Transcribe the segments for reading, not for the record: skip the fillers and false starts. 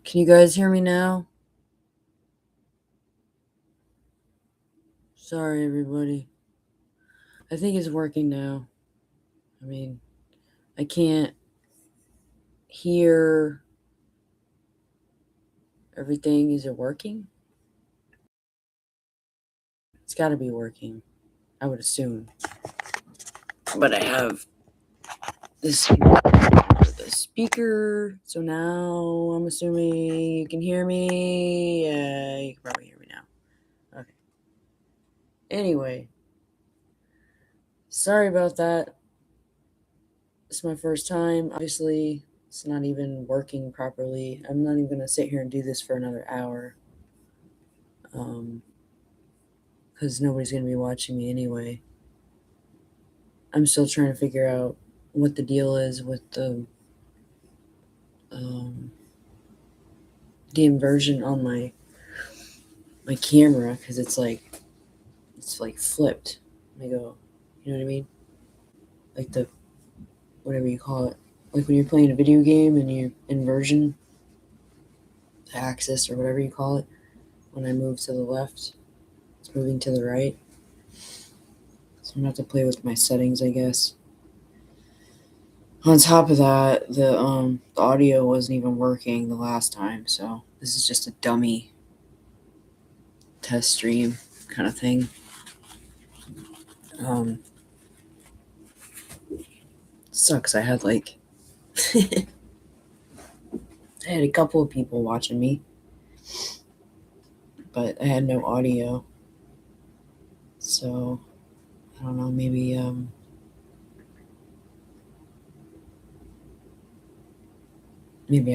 Can you guys hear me now? Sorry, everybody. I think it's working now. I mean, I can't hear everything. Is it working? It's got to be working, I would assume. But I have this the speaker, so now I'm assuming you can hear me. Yeah, you can probably hear me now. Okay. Anyway, sorry about that. It's my first time. Obviously, it's not even working properly. I'm not even going to sit here and do this for another hour. Because nobody's going to be watching me anyway. I'm still trying to figure out what the deal is with the inversion on my camera, because it's like flipped. Let me go. You know what I mean? Like the whatever you call it. Like when you're playing a video game and you inversion, the axis or whatever you call it. When I move to the left, it's moving to the right. So I'm gonna have to play with my settings, I guess. On top of that, the audio wasn't even working the last time, so this is just a dummy test stream kind of thing. Sucks. I had I had a couple of people watching me, but I had no audio. So I don't know, maybe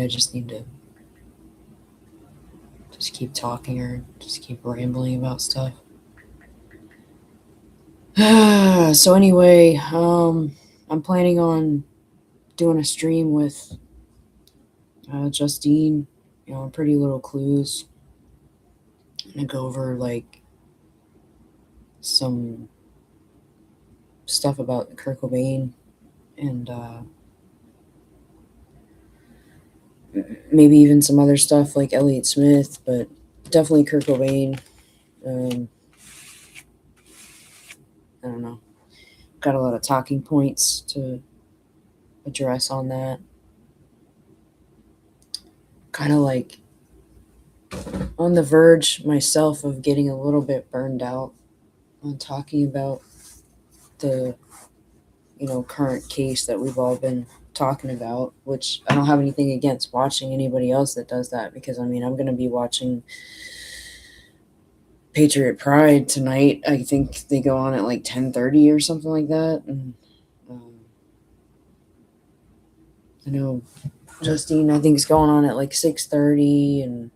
I just need to just keep talking or just keep rambling about stuff. So anyway, I'm planning on doing a stream with Justine, Pretty Little Clues. I'm gonna go over some stuff about Kurt Cobain and maybe even some other stuff like Elliott Smith, but definitely Kurt Cobain. I don't know. Got a lot of talking points to address on that. Kind of on the verge myself of getting a little bit burned out on talking about the current case that we've all been talking about, which I don't have anything against watching anybody else that does that, because I'm going to be watching Patriot Pride tonight. I think they go on at 10:30 or something like that, and I know Justine, I think, is going on at 6:30, and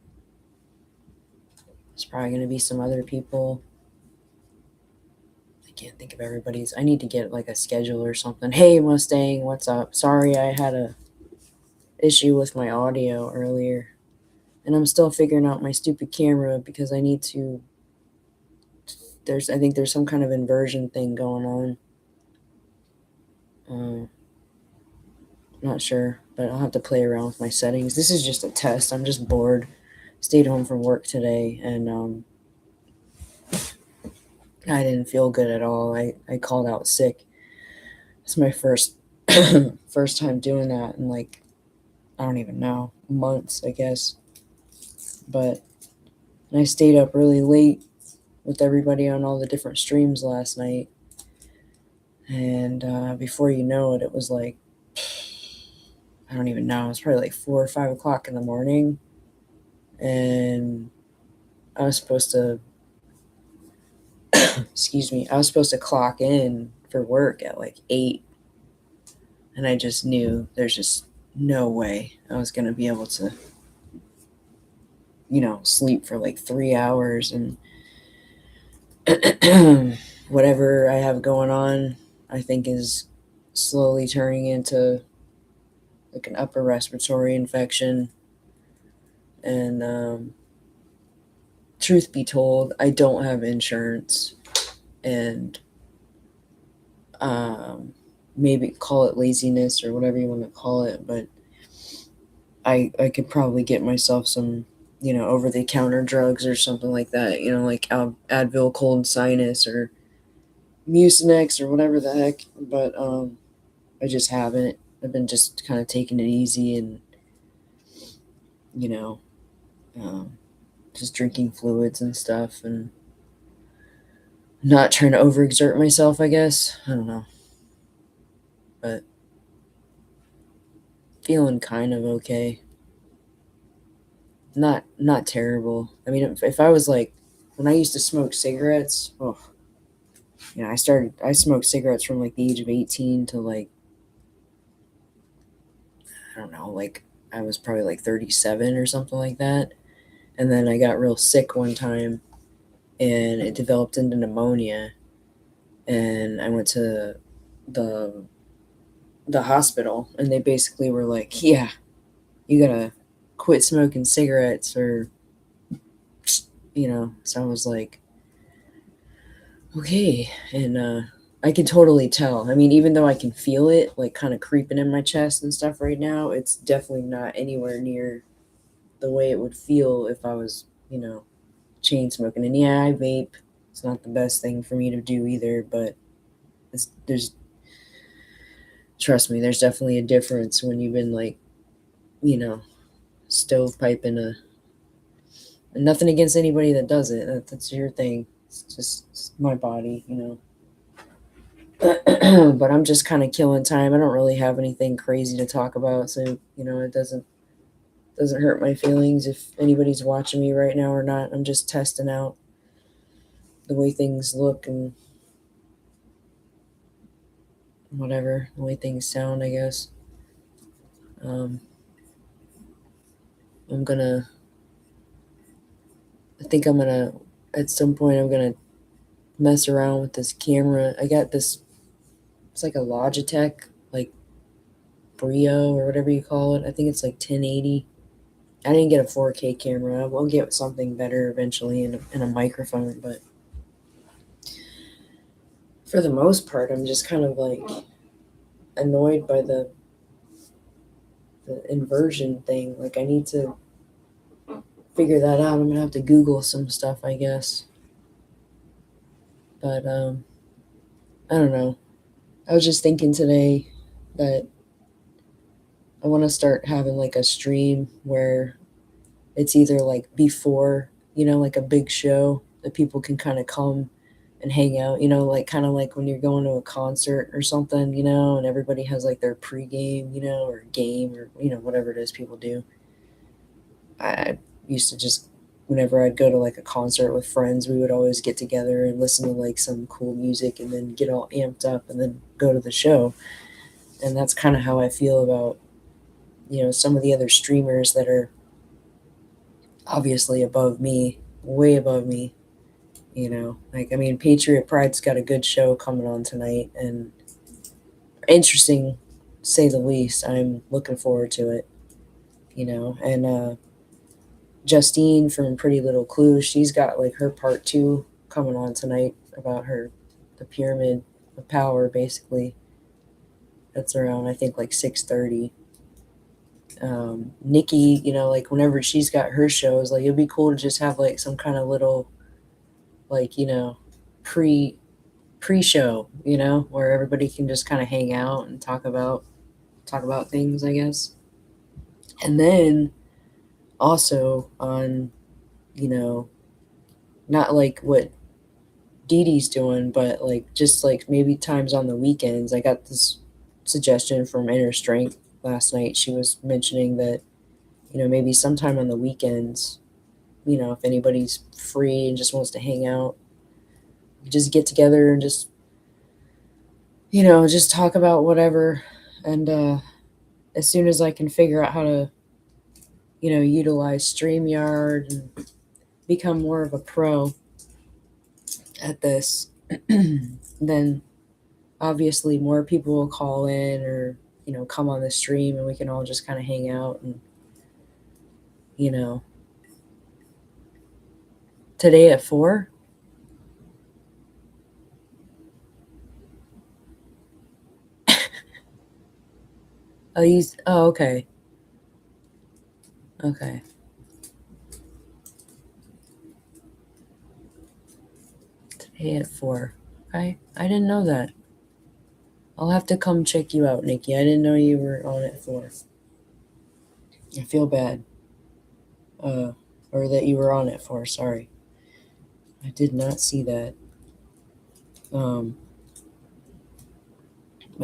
there's probably going to be some other people. I can't think of everybody's. I need to get a schedule or something. Hey Mustang, what's up? Sorry, I had a issue with my audio earlier, and I'm still figuring out my stupid camera because I need to. I think there's some kind of inversion thing going on. Not sure, but I'll have to play around with my settings. This is just a test. I'm just bored. Stayed home from work today, and I didn't feel good at all. I called out sick. It's my first time doing that in I don't even know, months, I guess. But I stayed up really late with everybody on all the different streams last night. And before you know it, it was I don't even know. It was probably 4 or 5 o'clock in the morning. And I was supposed to, excuse me, I was supposed to clock in for work at 8. And I just knew there's just no way I was going to be able to, sleep for 3 hours. And whatever I have going on, I think is slowly turning into an upper respiratory infection. And truth be told, I don't have insurance, and maybe call it laziness or whatever you want to call it, but I could probably get myself some, over the counter drugs or something like that, like Advil cold sinus or Mucinex or whatever the heck. But I just haven't. I've been just kind of taking it easy and, you know, um, just drinking fluids and stuff and not trying to overexert myself, I guess. I don't know. But feeling kind of okay. Not terrible. I mean, if I was like when I used to smoke cigarettes, oh, I smoked cigarettes from like the age of 18 to like I don't know, like I was probably like 37 or something like that. And then I got real sick one time and it developed into pneumonia and I went to the the hospital and they basically were like, "Yeah, you got to quit smoking cigarettes or so I was like, okay. And I can totally tell. I mean, even though I can feel it like kind of creeping in my chest and stuff right now, it's definitely not anywhere near the way it would feel if I was, chain smoking. And yeah, I vape. It's not the best thing for me to do either, but there's trust me, there's definitely a difference when you've been like, you know, stovepiping a. And nothing against anybody that does it. That's your thing. It's my body. But I'm just kind of killing time. I don't really have anything crazy to talk about, so it doesn't hurt my feelings if anybody's watching me right now or not. I'm just testing out the way things look and whatever, the way things sound, I guess. Um, I'm gonna. I think I'm gonna. At some point, I'm gonna mess around with this camera. I got this. It's like a Logitech, like Brio or whatever you call it. I think it's like 1080. I didn't get a 4K camera. I will get something better eventually and a microphone, but for the most part, I'm just kind of like annoyed by the inversion thing. Like, I need to figure that out. I'm gonna have to Google some stuff, I guess. But I don't know. I was just thinking today that I want to start having like a stream where it's either like before, like a big show that people can kind of come and hang out, like kind of like when you're going to a concert or something, and everybody has like their pregame, or game or, whatever it is people do. I used to just, whenever I'd go to like a concert with friends, we would always get together and listen to like some cool music and then get all amped up and then go to the show. And that's kind of how I feel about, some of the other streamers that are obviously above me, way above me. Like, I mean, Patriot Pride's got a good show coming on tonight and interesting, to say the least. I'm looking forward to it, and Justine from Pretty Little Clues, she's got like her part two coming on tonight about the pyramid of power, basically. That's around, I think, like 6:30. Nikki, like whenever she's got her shows, like it'd be cool to just have like some kind of little, like, pre pre-show, where everybody can just kind of hang out and talk about things, I guess. And then also on, you know, not like what Dee Dee's doing, but like just like maybe times on the weekends. I got this suggestion from Inner Strength last night. She was mentioning that, maybe sometime on the weekends, if anybody's free and just wants to hang out, just get together and just talk about whatever. And as soon as I can figure out how to, utilize StreamYard and become more of a pro at this, then obviously more people will call in or, come on the stream and we can all just kind of hang out and, you know, today at 4. Oh, okay. Okay. Today at 4. Okay. I didn't know that. I'll have to come check you out, Nikki. I didn't know you were on at 4. I feel bad. Or that you were on at 4. Sorry. I did not see that. But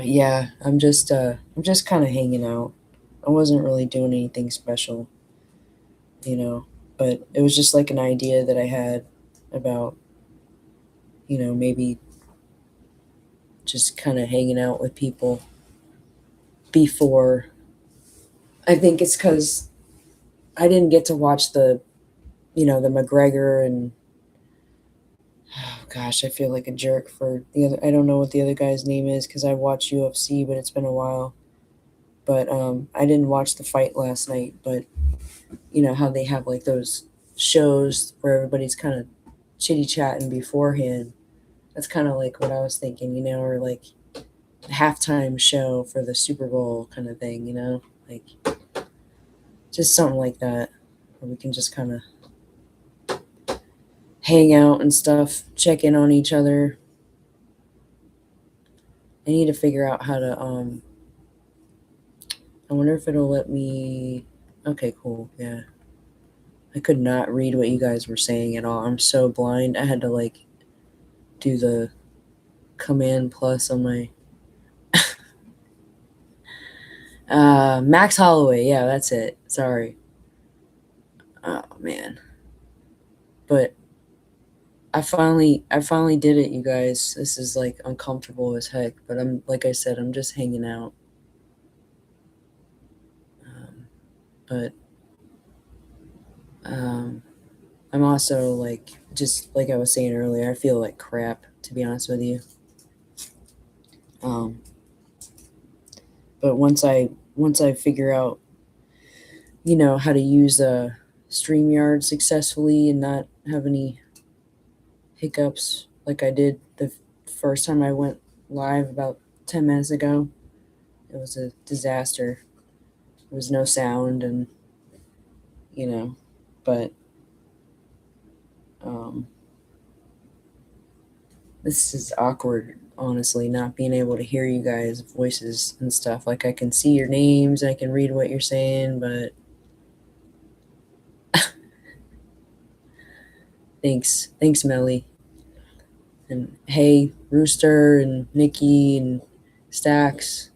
yeah, I'm just kind of hanging out. I wasn't really doing anything special, you know, but it was just like an idea that I had about, maybe just kind of hanging out with people before. I think it's because I didn't get to watch the McGregor and oh gosh, I feel like a jerk for the other. I don't know what the other guy's name is because I watch UFC, but it's been a while. But I didn't watch the fight last night. But you know how they have like those shows where everybody's kind of chitty chatting beforehand. That's kind of like what I was thinking, or like halftime show for the Super Bowl kind of thing, like just something like that, where we can just kind of hang out and stuff, check in on each other. I need to figure out how to. I wonder if it'll let me. Okay, cool. Yeah. I could not read what you guys were saying at all. I'm so blind. I had to like do the command plus on my Max Holloway. Yeah, that's it. Sorry. Oh man. But I finally did it, you guys. This is like uncomfortable as heck, but I'm like I said, I'm just hanging out. But I'm also like just like I was saying earlier, I feel like crap to be honest with you. But once I figure out, how to use a StreamYard successfully and not have any hiccups like I did the first time I went live about 10 minutes ago. It was a disaster. There was no sound and but um, this is awkward, honestly, not being able to hear you guys' voices and stuff. Like I can see your names, I can read what you're saying, but thanks, Melly. And hey, Rooster and Nikki and Stacks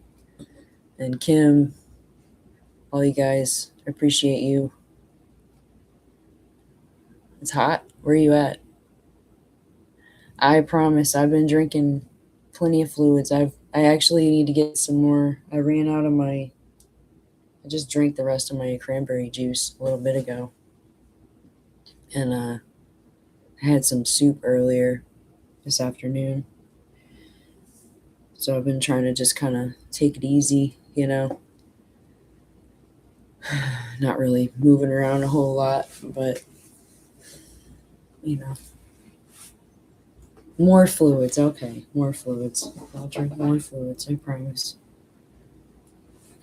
and Kim, all you guys, I appreciate you. It's hot. Where are you at? I promise I've been drinking plenty of fluids. I actually need to get some more. I ran out of I just drank the rest of my cranberry juice a little bit ago. And I had some soup earlier this afternoon. So I've been trying to just kind of take it easy, not really moving around a whole lot, but more fluids. Okay, more fluids. I'll drink more fluids, I promise.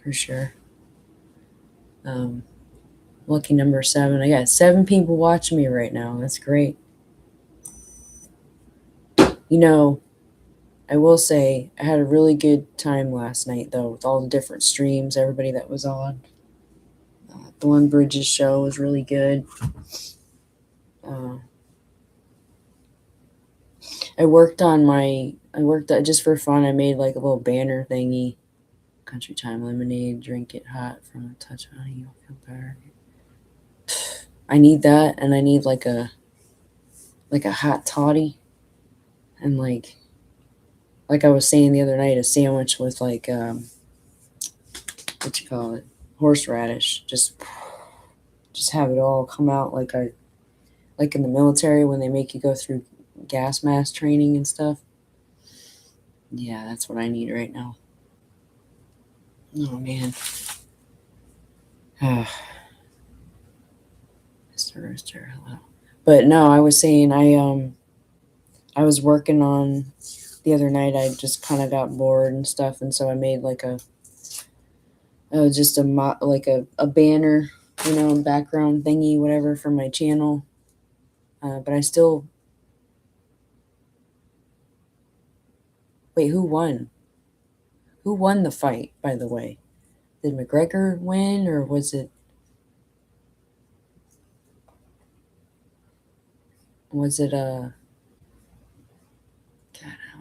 For sure. Lucky number 7. I got 7 people watching me right now. That's great. I will say I had a really good time last night, though, with all the different streams, everybody that was on. Thorn Bridges show was really good. I worked just for fun. I made like a little banner thingy. Country Time Lemonade, drink it hot from a touch of honey, you'll feel better. I need that, and I need like a hot toddy, and like I was saying the other night, a sandwich with like what you call it, horseradish. Just have it all come out like in the military when they make you go through gas mask training and stuff. Yeah, that's what I need right now. Oh man. Mr. Rooster, hello. But no, I was saying I was working on the other night. I just kind of got bored and stuff, and so I made like just a banner background thingy, whatever, for my channel. But I still. Wait, who won? Who won the fight, by the way? Did McGregor win, or was it? Was it God,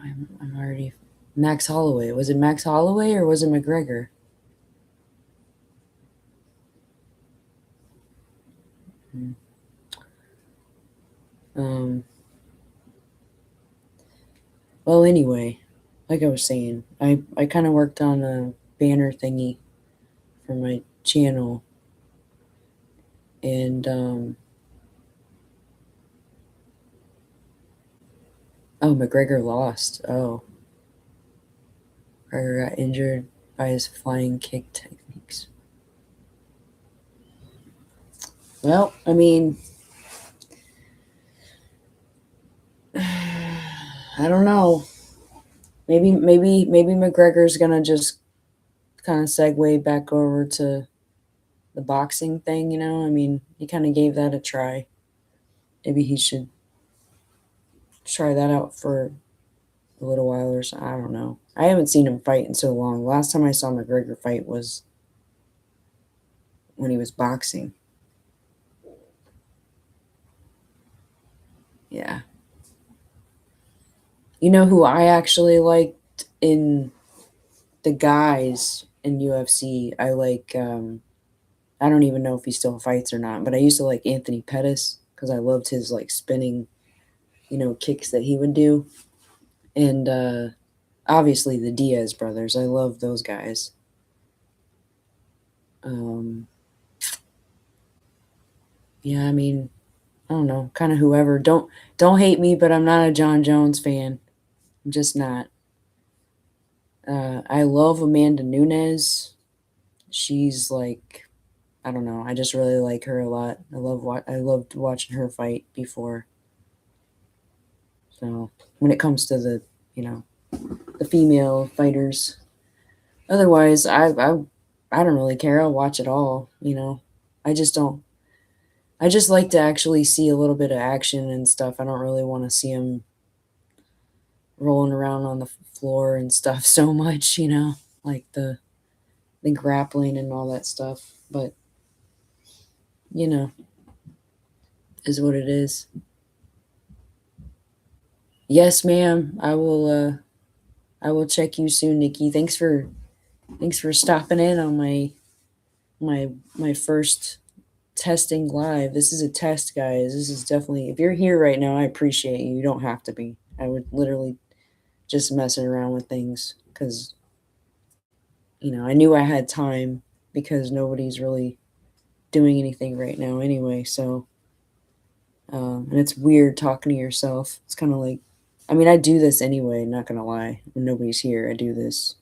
I'm already. Max Holloway. Was it Max Holloway or was it McGregor? Hmm. Um. Well, anyway, like I was saying, I kind of worked on a banner thingy for my channel, and oh, McGregor lost. Oh, McGregor got injured by his flying kick techniques. Well, I mean, I don't know. Maybe McGregor's gonna just kind of segue back over to the boxing thing. I mean, he kind of gave that a try. Maybe he should try that out for a little while or so. I don't know. I haven't seen him fight in so long. Last time I saw McGregor fight was when he was boxing. Yeah. You know who I actually liked in the guys in UFC? I like, I don't even know if he still fights or not, but I used to like Anthony Pettis because I loved his like spinning, kicks that he would do. And obviously the Diaz brothers. I love those guys. Um, yeah, I mean, I don't know, kind of whoever. Don't hate me, but I'm not a John Jones fan. I'm just not. I love Amanda Nunes. She's like, I don't know. I just really like her a lot. I loved watching her fight before. So when it comes to the female fighters, otherwise I don't really care. I'll watch it all. I just don't. I just like to actually see a little bit of action and stuff. I don't really want to see them rolling around on the floor and stuff so much, like the grappling and all that stuff. But is what it is. Yes, ma'am. I will check you soon, Nikki. Thanks for stopping in on my first testing live. This is a test, guys. This is definitely, if you're here right now, I appreciate you. You don't have to be. I would literally just messing around with things because I knew I had time because nobody's really doing anything right now anyway. So and it's weird talking to yourself. It's kind of like, I mean, I do this anyway, not gonna lie. When nobody's here, I do this.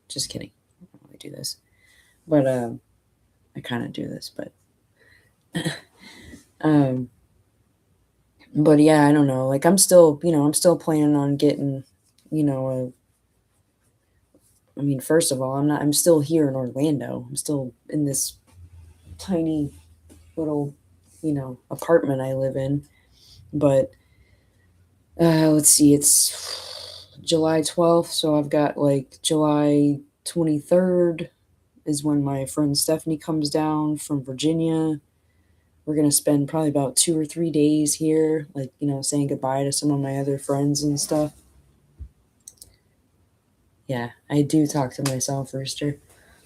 Just kidding. I don't really do this. But I kind of do this, um but yeah, I don't know. Like I'm still planning on getting, I mean, first of all, I'm still here in Orlando. I'm still in this tiny little, apartment I live in. But let's see, it's July 12th, so I've got like July 23rd is when my friend Stephanie comes down from Virginia. We're going to spend probably about 2 or 3 days here, like, saying goodbye to some of my other friends and stuff. Yeah, I do talk to myself, Rooster.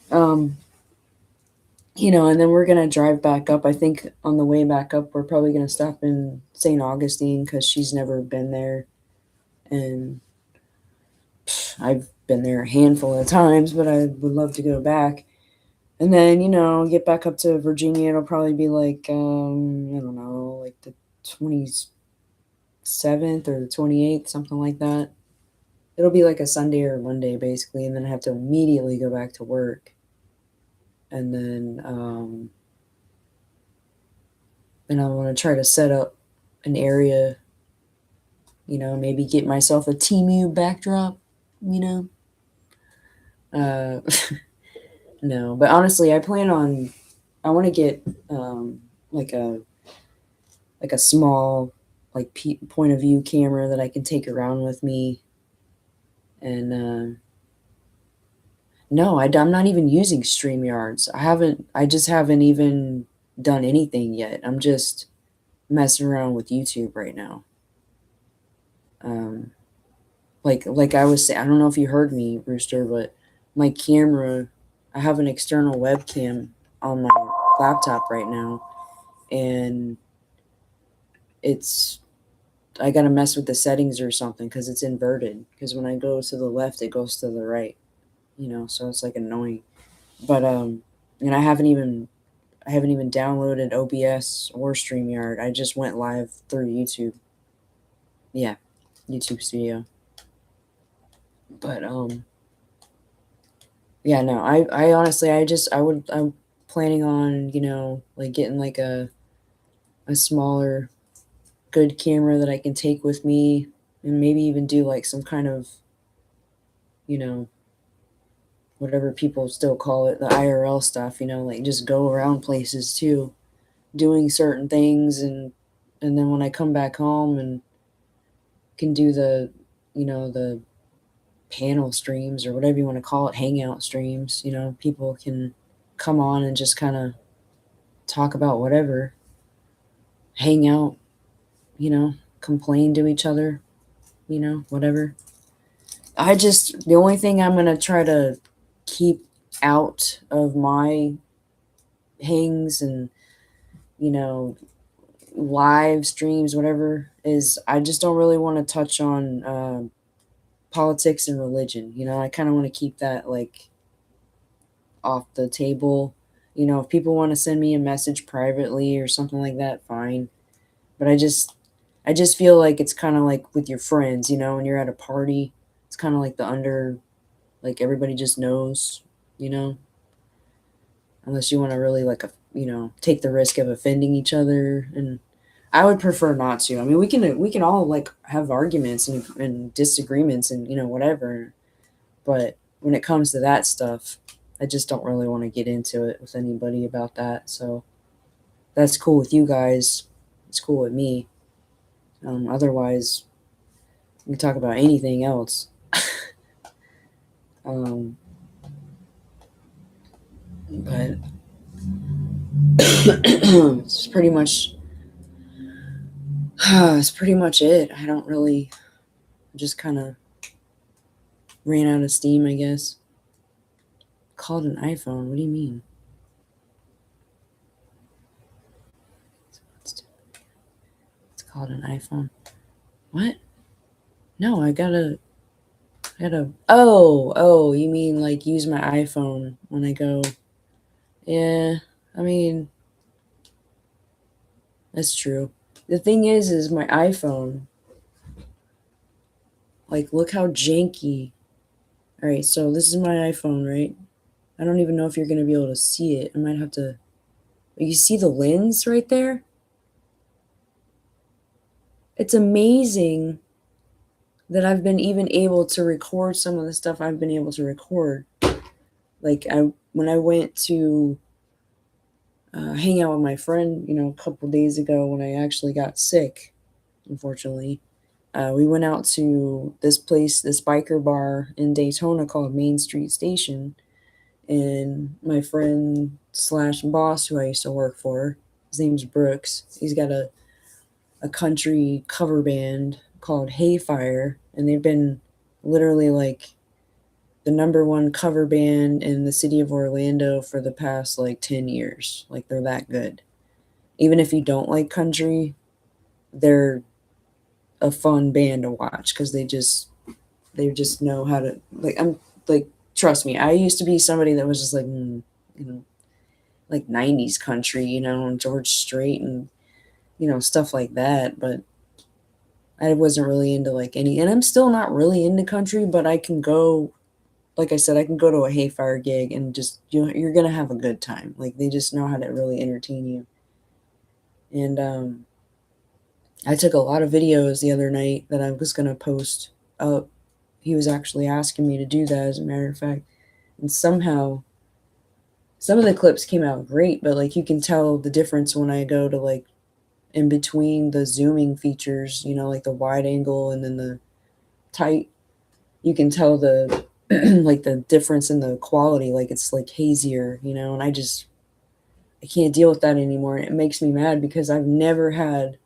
And then we're going to drive back up. I think on the way back up, we're probably going to stop in St. Augustine because she's never been there. And I've been there a handful of times, but I would love to go back. And then, get back up to Virginia. It'll probably be like, I don't know, like the 27th or the 28th, something like that. It'll be like a Sunday or Monday, basically. And then I have to immediately go back to work. And then I want to try to set up an area, maybe get myself a Temu backdrop, Uh, no, but honestly, I plan on I want to get like a small like point of view camera that I can take around with me. And no, I'm not even using StreamYards. I just haven't even done anything yet. I'm just messing around with YouTube right now. Um, like I was saying, I don't know if you heard me, Rooster, but my camera, I have an external webcam on my laptop right now, and it's I gotta mess with the settings or something because it's inverted. Because when I go to the left, it goes to the right. So it's like annoying. But and I haven't even downloaded OBS or StreamYard. I just went live through YouTube. Yeah, YouTube Studio. But yeah, no, I honestly, I'm planning on, like getting like a smaller, good camera that I can take with me, and maybe even do like some kind of, you know, whatever people still call it, the IRL stuff, like just go around places too, doing certain things, and then when I come back home and can do the panel streams or whatever you want to call it, hangout streams, people can come on and just kind of talk about whatever, hang out, complain to each other, whatever. The only thing I'm going to try to keep out of my hangs and, you know, live streams, whatever, is I just don't really want to touch on politics and religion. I kind of want to keep that like off the table. If people want to send me a message privately or something like that, fine. But I just feel like it's kind of like with your friends, when you're at a party, it's kind of like like everybody just knows, you know, unless you want to really like, take the risk of offending each other. And I would prefer not to. I mean, we can all like have arguments and disagreements and, whatever. But when it comes to that stuff, I just don't really want to get into it with anybody about that. So that's cool with you guys. It's cool with me. Otherwise, we can talk about anything else. um, but it's pretty much it's pretty much it. I don't really just kind of ran out of steam, I guess. Called an iPhone. What do you mean? It's called an iPhone. What? No, I gotta. Oh, you mean like use my iPhone when I go? Yeah, I mean that's true. The thing is my iPhone. Like, look how janky. All right, so this is my iPhone, right? I don't even know if you're gonna be able to see it. I might have to. You see the lens right there? It's amazing that I've been even able to record some of the stuff I've been able to record. Like when I went to hang out with my friend, a couple days ago when I actually got sick, unfortunately. We went out to this place, this biker bar in Daytona called Main Street Station, and my friend slash boss who I used to work for, his name's Brooks. He's got a country cover band called Hayfire, and they've been literally like the number one cover band in the city of Orlando for the past like 10 years. Like, they're that good. Even if you don't like country, they're a fun band to watch because they just know how to, like, I'm like, trust me, I used to be somebody that was just like, you know, like 90s country, and George Strait and, stuff like that. But I wasn't really into like any, and I'm still not really into country, but I can go, like I said, I can go to a Hayfire gig and just, you're going to have a good time. Like, they just know how to really entertain you. And I took a lot of videos the other night that I was going to post up. He was actually asking me to do that, as a matter of fact. And somehow some of the clips came out great, but like you can tell the difference when I go to like in between the zooming features, you know, like the wide angle and then the tight. You can tell the like the difference in the quality, like it's like hazier, you know, and I can't deal with that anymore. It makes me mad because I've never had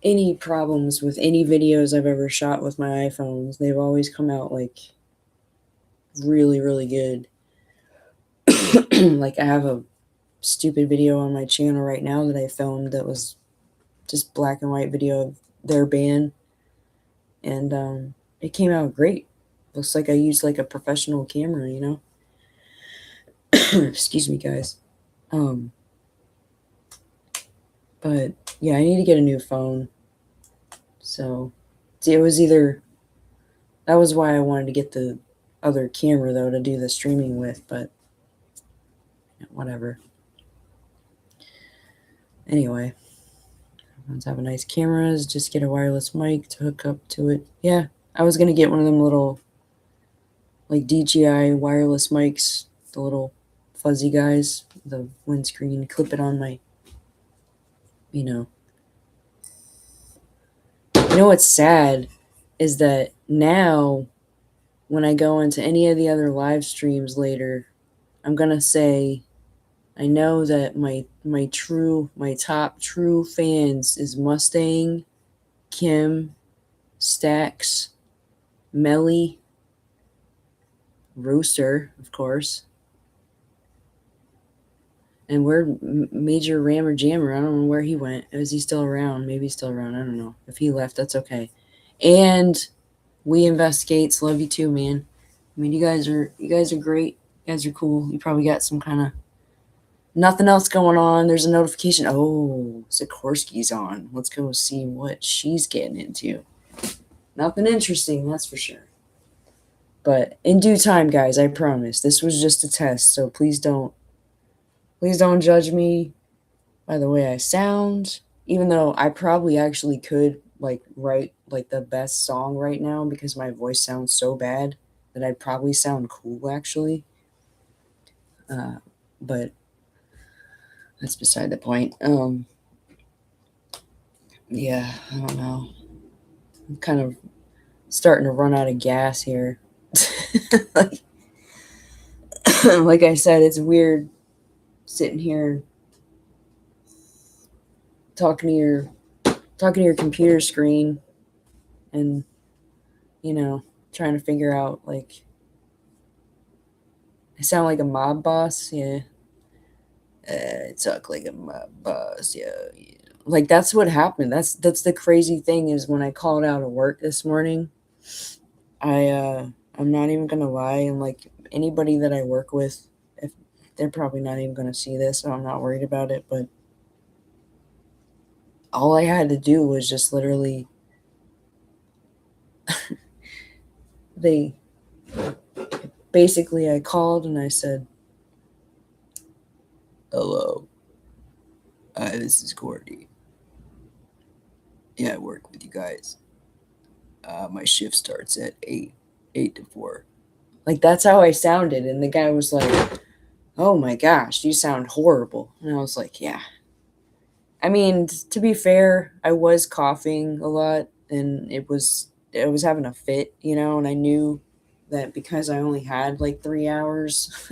any problems with any videos I've ever shot with my iPhones. They've always come out like really, really good. Like I have a stupid video on my channel right now that I filmed that was just black and white video of their band, and it came out great. Looks like I used like a professional camera, you know. Excuse me, guys. Um, but yeah, I need to get a new phone. So it was either that was why I wanted to get the other camera though to do the streaming with, but whatever. Anyway, everyone's having nice cameras. Just get a wireless mic to hook up to it. Yeah, I was gonna get one of them little like DJI wireless mics, the little fuzzy guys, the windscreen, clip it on my, you know. You know what's sad is that now when I go into any of the other live streams later, I'm gonna say I know that my top true fans is Mustang, Kim, Stax, Melly, Rooster, of course, and where Major Rammer Jammer. I don't know where he went. Is he still around? Maybe he's still around. I don't know. If he left, that's okay. And We Investigates, love you too, man. I mean, you guys are great. You guys are cool. You probably got some kind of nothing else going on. There's a notification. Oh, Sikorsky's on. Let's go see what she's getting into. Nothing interesting, that's for sure. But in due time, guys, I promise. This was just a test, so please don't judge me by the way I sound. Even though I probably actually could like write like the best song right now because my voice sounds so bad that I'd probably sound cool actually. But that's beside the point. Yeah, I don't know. I'm kind of starting to run out of gas here. like, like I said, it's weird sitting here talking to your computer screen and you know trying to figure out like I sound like a mob boss. Yeah, I talk like a mob boss. Yeah, yeah. Like that's what happened. That's the crazy thing is when I called out of work this morning. I'm not even gonna lie, and like anybody that I work with, if they're probably not even gonna see this, so I'm not worried about it. But all I had to do was just literally they basically I called and I said, "Hello, this is Courtney. Yeah, I work with you guys. My shift starts at 8 to 4." Like that's how I sounded, and the guy was like, "Oh my gosh, you sound horrible." And I was like, "Yeah." I mean, to be fair, I was coughing a lot, and I was having a fit, you know, and I knew that because I only had like 3 hours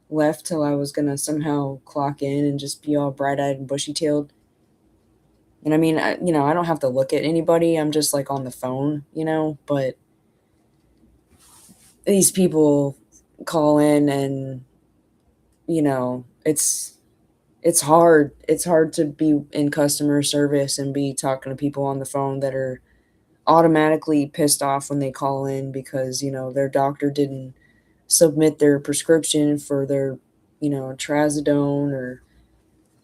left till I was gonna somehow clock in and just be all bright eyed and bushy tailed. And I mean, I don't have to look at anybody. I'm just like on the phone, you know, but these people call in and, it's hard. It's hard to be in customer service and be talking to people on the phone that are automatically pissed off when they call in because, their doctor didn't submit their prescription for their, trazodone or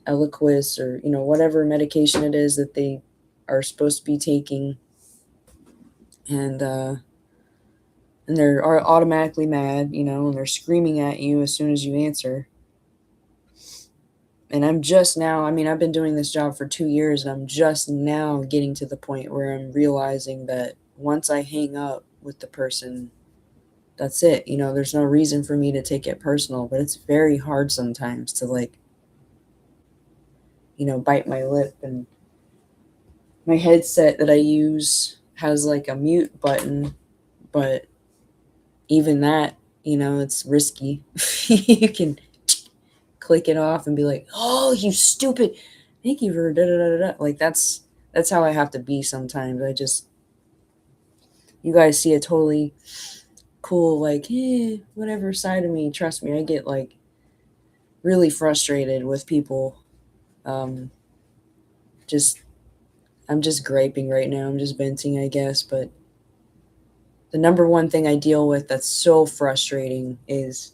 Eliquis or, whatever medication it is that they are supposed to be taking. And they're automatically mad, and they're screaming at you as soon as you answer. And I'm just now, I mean, I've been doing this job for 2 years, and I'm just now getting to the point where I'm realizing that once I hang up with the person, that's it. There's no reason for me to take it personal, but it's very hard sometimes to bite my lip. And my headset that I use has a mute button, but even that, it's risky. You can click it off and be like, "Oh, you stupid. Thank you for da da da da." That's how I have to be sometimes. You guys see a totally cool, whatever side of me. Trust me, I get really frustrated with people. Um, just I'm just griping right now. I'm just venting, I guess. But the number one thing I deal with that's so frustrating is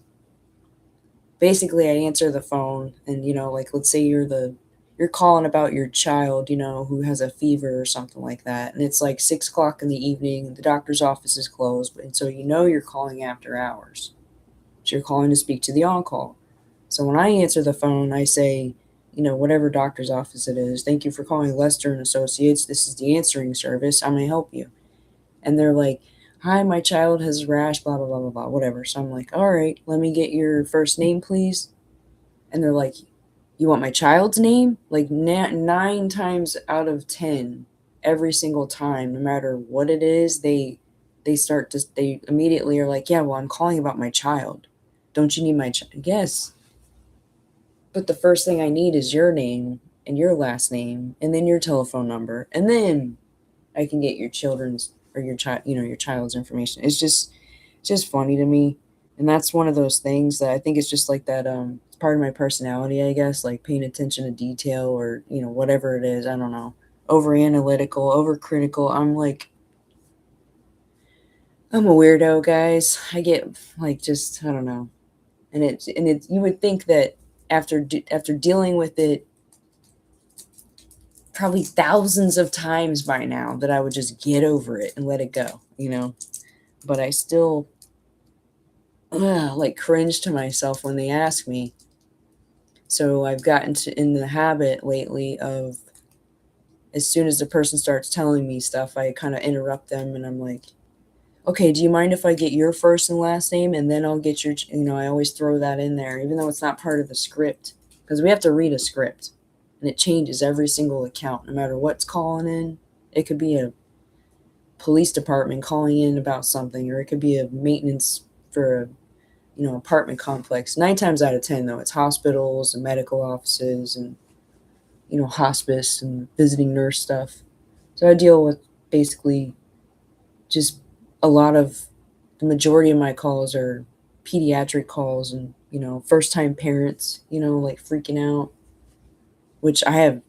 basically I answer the phone and let's say you're calling about your child, who has a fever or something like that, and it's 6 o'clock in the evening, the doctor's office is closed, and so you're calling after hours. So you're calling to speak to the on-call. So when I answer the phone, I say, whatever doctor's office it is, "Thank you for calling Lester and Associates. This is the answering service. How may I help you?" And they're like, "Hi, my child has a rash, blah, blah, blah, blah, blah," whatever. So I'm like, "All right, let me get your first name, please." And they're like, "You want my child's name?" Like 9 times out of 10, every single time, no matter what it is, they immediately are like, "Yeah, well, I'm calling about my child. Don't you need my child?" Yes. But the first thing I need is your name and your last name and then your telephone number. And then I can get your children's or your child, your child's information. It's just funny to me. And that's one of those things that I think it's just like that. It's part of my personality, I guess, like paying attention to detail or, whatever it is. I don't know. Over analytical, over critical. I'm a weirdo, guys. I get I don't know. And you would think that after dealing with it probably thousands of times by now that I would just get over it and let it go. But I still cringe to myself when they ask me. So I've gotten in the habit lately of, as soon as the person starts telling me stuff, I kind of interrupt them and I'm like, "Okay, do you mind if I get your first and last name and then I'll get your," I always throw that in there, even though it's not part of the script, because we have to read a script and it changes every single account, no matter what's calling in. It could be a police department calling in about something, or it could be a maintenance for a apartment complex. 9 times out of 10, though, it's hospitals and medical offices and hospice and visiting nurse stuff. So I deal with basically just a lot of the majority of my calls are pediatric calls and first time parents freaking out, which I have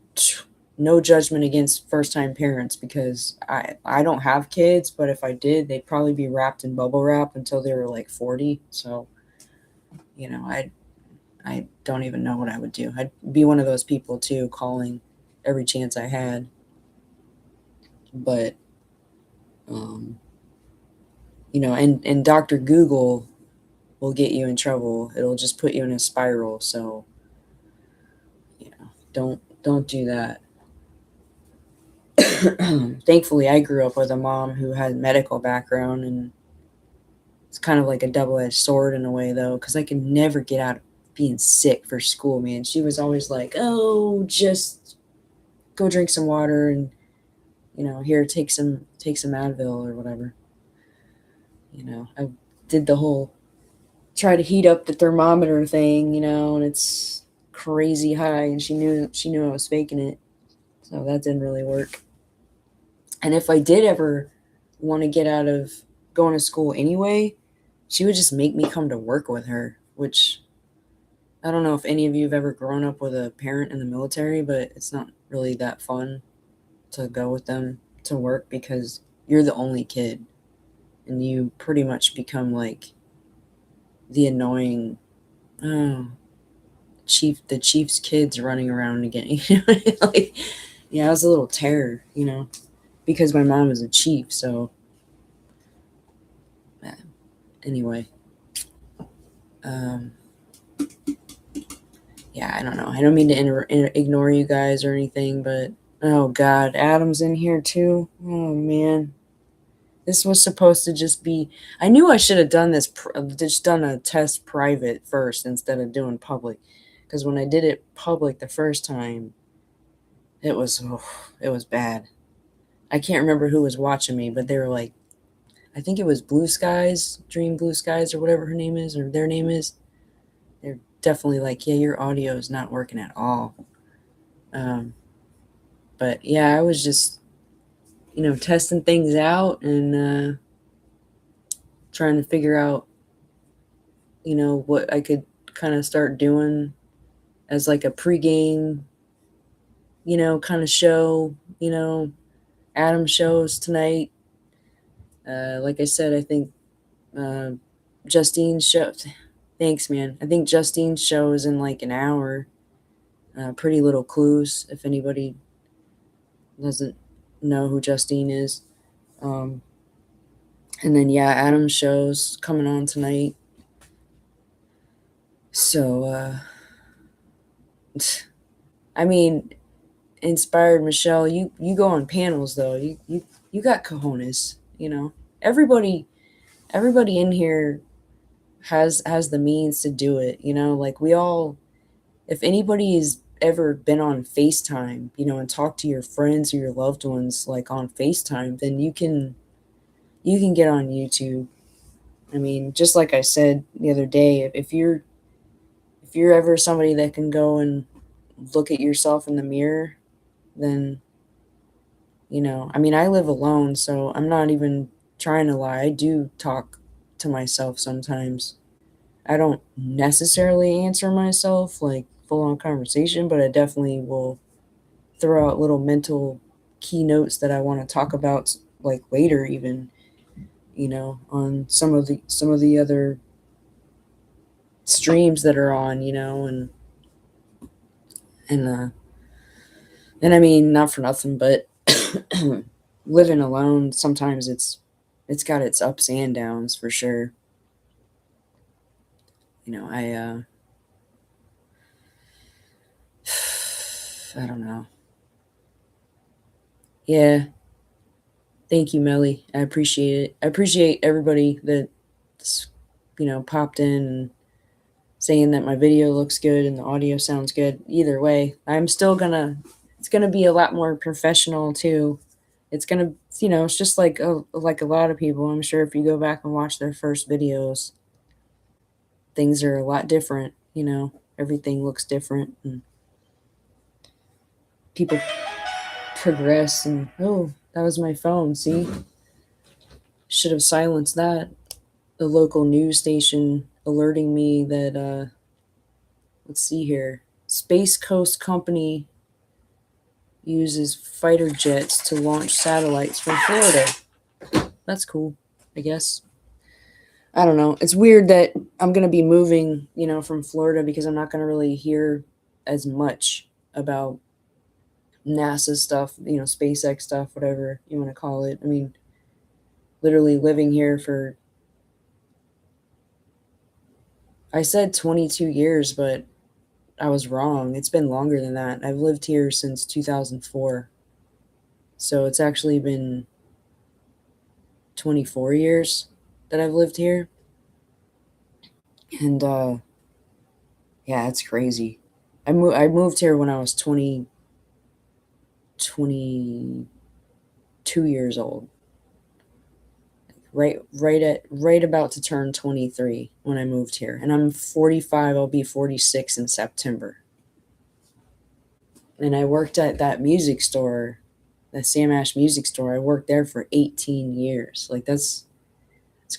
no judgment against first time parents, because I don't have kids, but if I did, they'd probably be wrapped in bubble wrap until they were 40. So I don't even know what I would do. I'd be one of those people too, calling every chance I had. But and Dr. Google will get you in trouble. It'll just put you in a spiral. So don't do that. Thankfully, I grew up with a mom who had a medical background, and it's kind of like a double-edged sword in a way, though, because I could never get out of being sick for school, man. She was always like, "Oh, just go drink some water and here, take some Advil or whatever." I did the whole try to heat up the thermometer thing, and it's crazy high, and she knew I was faking it, so that didn't really work. And if I did ever want to get out of going to school anyway, she would just make me come to work with her, which I don't know if any of you have ever grown up with a parent in the military, but it's not really that fun to go with them to work because you're the only kid and you pretty much become like the annoying the chief's kids running around again. I was a little terror, because my mom is a chief. So anyway, I don't know. I don't mean to ignore you guys or anything, but oh God, Adam's in here too. Oh man, This was supposed to just be. I knew I should have done this, just done a test private first instead of doing public. Because when I did it public the first time, it was bad. I can't remember who was watching me, but they were like, I think it was Blue Skies, Dream Blue Skies, or whatever her name is, or their name is. They're definitely like, yeah, your audio is not working at all. But yeah, I was just, testing things out and trying to figure out, what I could kind of start doing as like a pregame, kind of show, Adam shows tonight. Like I said, I think uh, Justine's show. Thanks, man. I think Justine's show is in like an hour. Pretty Little Clues, if anybody doesn't know who Justine is. Um, and then, yeah, Adam's show's coming on tonight. So, I mean, Inspired Michelle, you go on panels though. You got cojones, Everybody in here has the means to do it, like we all, if anybody has ever been on FaceTime, and talked to your friends or your loved ones like on FaceTime, then you can get on YouTube. I mean, just like I said the other day, if you're ever somebody that can go and look at yourself in the mirror, then I mean, I live alone, so I'm not even trying to lie. I do talk to myself sometimes. I don't necessarily answer myself like full on conversation, but I definitely will throw out little mental keynotes that I want to talk about like later even, on some of the other streams that are on, and and I mean, not for nothing, but living alone sometimes it's got its ups and downs for sure. I don't know. Yeah. Thank you, Melly. I appreciate it. I appreciate everybody that's, popped in and saying that my video looks good and the audio sounds good. Either way, it's gonna be a lot more professional too. It's gonna, it's just like a lot of people. I'm sure if you go back and watch their first videos, things are a lot different. Everything looks different and people progress. And oh, that was my phone. See, should have silenced that. The local news station alerting me that let's see here, Space Coast Company uses fighter jets to launch satellites from Florida. That's cool, I guess. I don't know. It's weird that I'm going to be moving, from Florida because I'm not going to really hear as much about NASA stuff, SpaceX stuff, whatever you want to call it. I mean, literally living here for, I said 22 years, but I was wrong. It's been longer than that. I've lived here since 2004. So it's actually been 24 years that I've lived here. And yeah, it's crazy. I moved here when I was 22 years old. Right about to turn 23 when I moved here. And I'm 45, I'll be 46 in September. And I worked at that music store, the Sam Ash music store. I worked there for 18 years. Like it's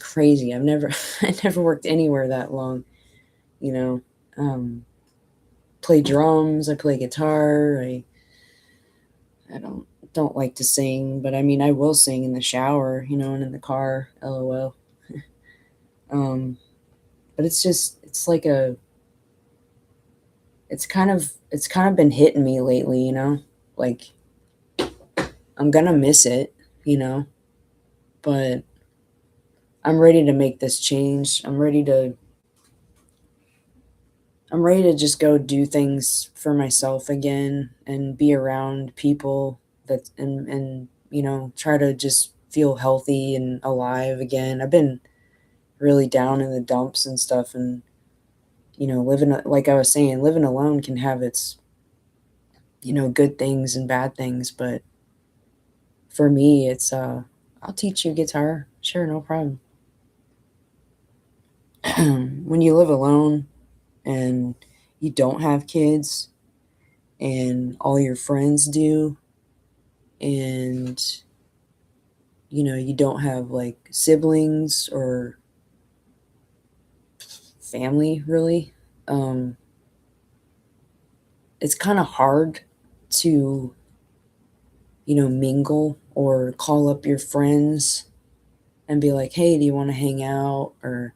crazy. I never worked anywhere that long, play drums, I play guitar. I don't like to sing, but I mean, I will sing in the shower, and in the car, LOL. But it's like it's kind of been hitting me lately, like I'm gonna miss it, but I'm ready to make this change. I'm ready to just go do things for myself again and be around people and try to just feel healthy and alive again. I've been really down in the dumps and stuff, and living, like I was saying, living alone can have its good things and bad things, but for me it's I'll teach you guitar, sure, no problem. When you live alone and you don't have kids and all your friends do, and you don't have like siblings or family really, um it's kind of hard to mingle or call up your friends and be like, hey, do you want to hang out? Or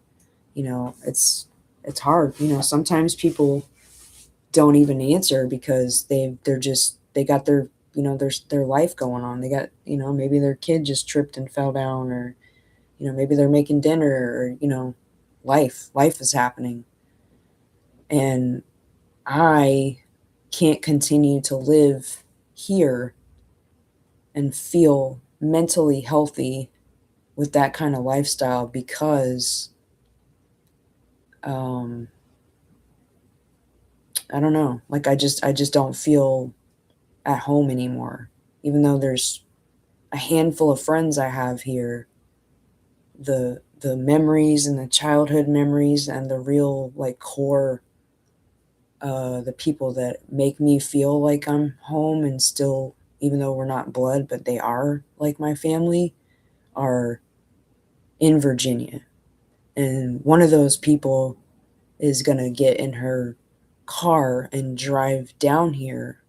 it's hard. Sometimes people don't even answer because they got their their life going on. They got maybe their kid just tripped and fell down, or maybe they're making dinner, or life is happening. And I can't continue to live here and feel mentally healthy with that kind of lifestyle because um I don't know, like I just don't feel at home anymore. Even though there's a handful of friends I have here, the memories and the childhood memories and the real like core, the people that make me feel like I'm home and still, even though we're not blood, but they are like my family, are in Virginia. And one of those people is going to get in her car and drive down here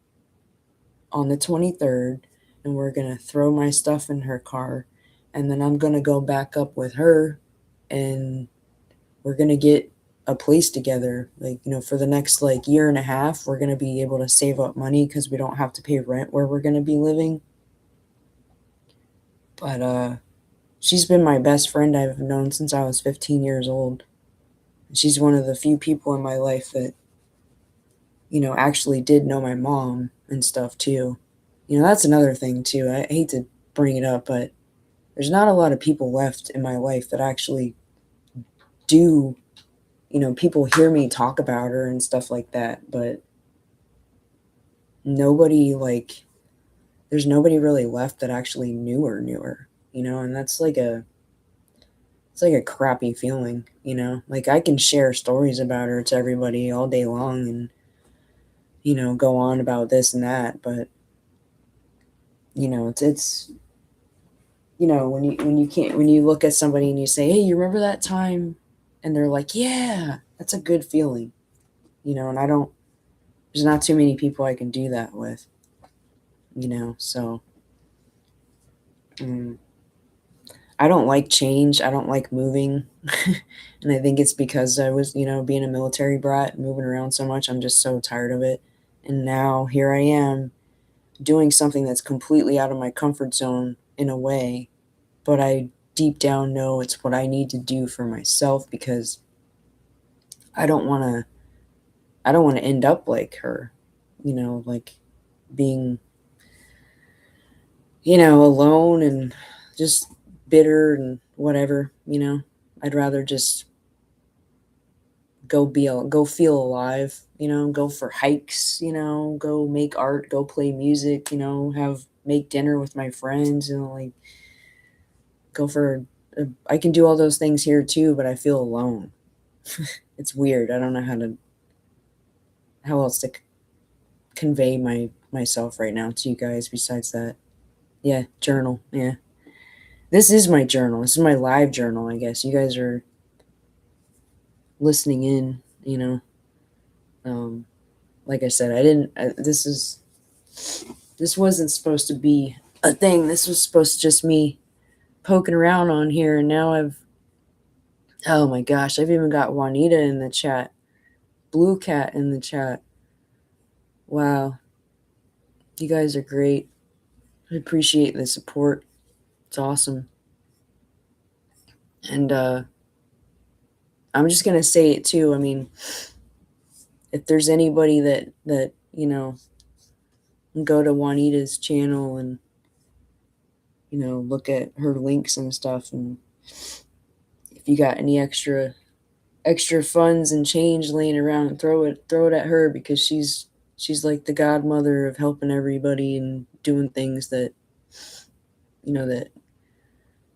on the 23rd, and we're going to throw my stuff in her car, and then I'm going to go back up with her, and we're going to get a place together, like for the next like year and a half. We're going to be able to save up money because we don't have to pay rent where we're going to be living. But she's been my best friend I've known since I was 15 years old. She's one of the few people in my life that actually did know my mom and stuff too. That's another thing too. I hate to bring it up, but there's not a lot of people left in my life that actually do, people hear me talk about her and stuff like that, but nobody like, there's nobody really left that actually knew her, and that's like it's like a crappy feeling, like I can share stories about her to everybody all day long and, go on about this and that, but it's when you look at somebody and you say, hey, you remember that time, and they're like, yeah, that's a good feeling, and there's not too many people I can do that with, so mm, I don't like change. I don't like moving. And I think it's because I was, being a military brat, moving around so much, I'm just so tired of it. And now here I am doing something that's completely out of my comfort zone in a way, but I deep down know it's what I need to do for myself because I don't want to I don't want to end up like her, like being, alone and just bitter and whatever, I'd rather just go feel alive, go for hikes, go make art, go play music, have make dinner with my friends, like go for I can do all those things here too, but I feel alone. It's weird. I don't know how else to convey myself right now to you guys besides that. Yeah, journal. Yeah. This is my journal. This is my live journal, I guess. You guys are listening in, like I said, I didn't this wasn't supposed to be a thing. This was supposed to just me poking around on here, and now oh my gosh, I've even got Juanita in the chat. Blue Cat in the chat. Wow. You guys are great. I appreciate the support. It's awesome. And I'm just gonna say it too. I mean, if there's anybody that go to Juanita's channel and look at her links and stuff, and if you got any extra funds and change laying around, throw it at her, because she's like the godmother of helping everybody and doing things that that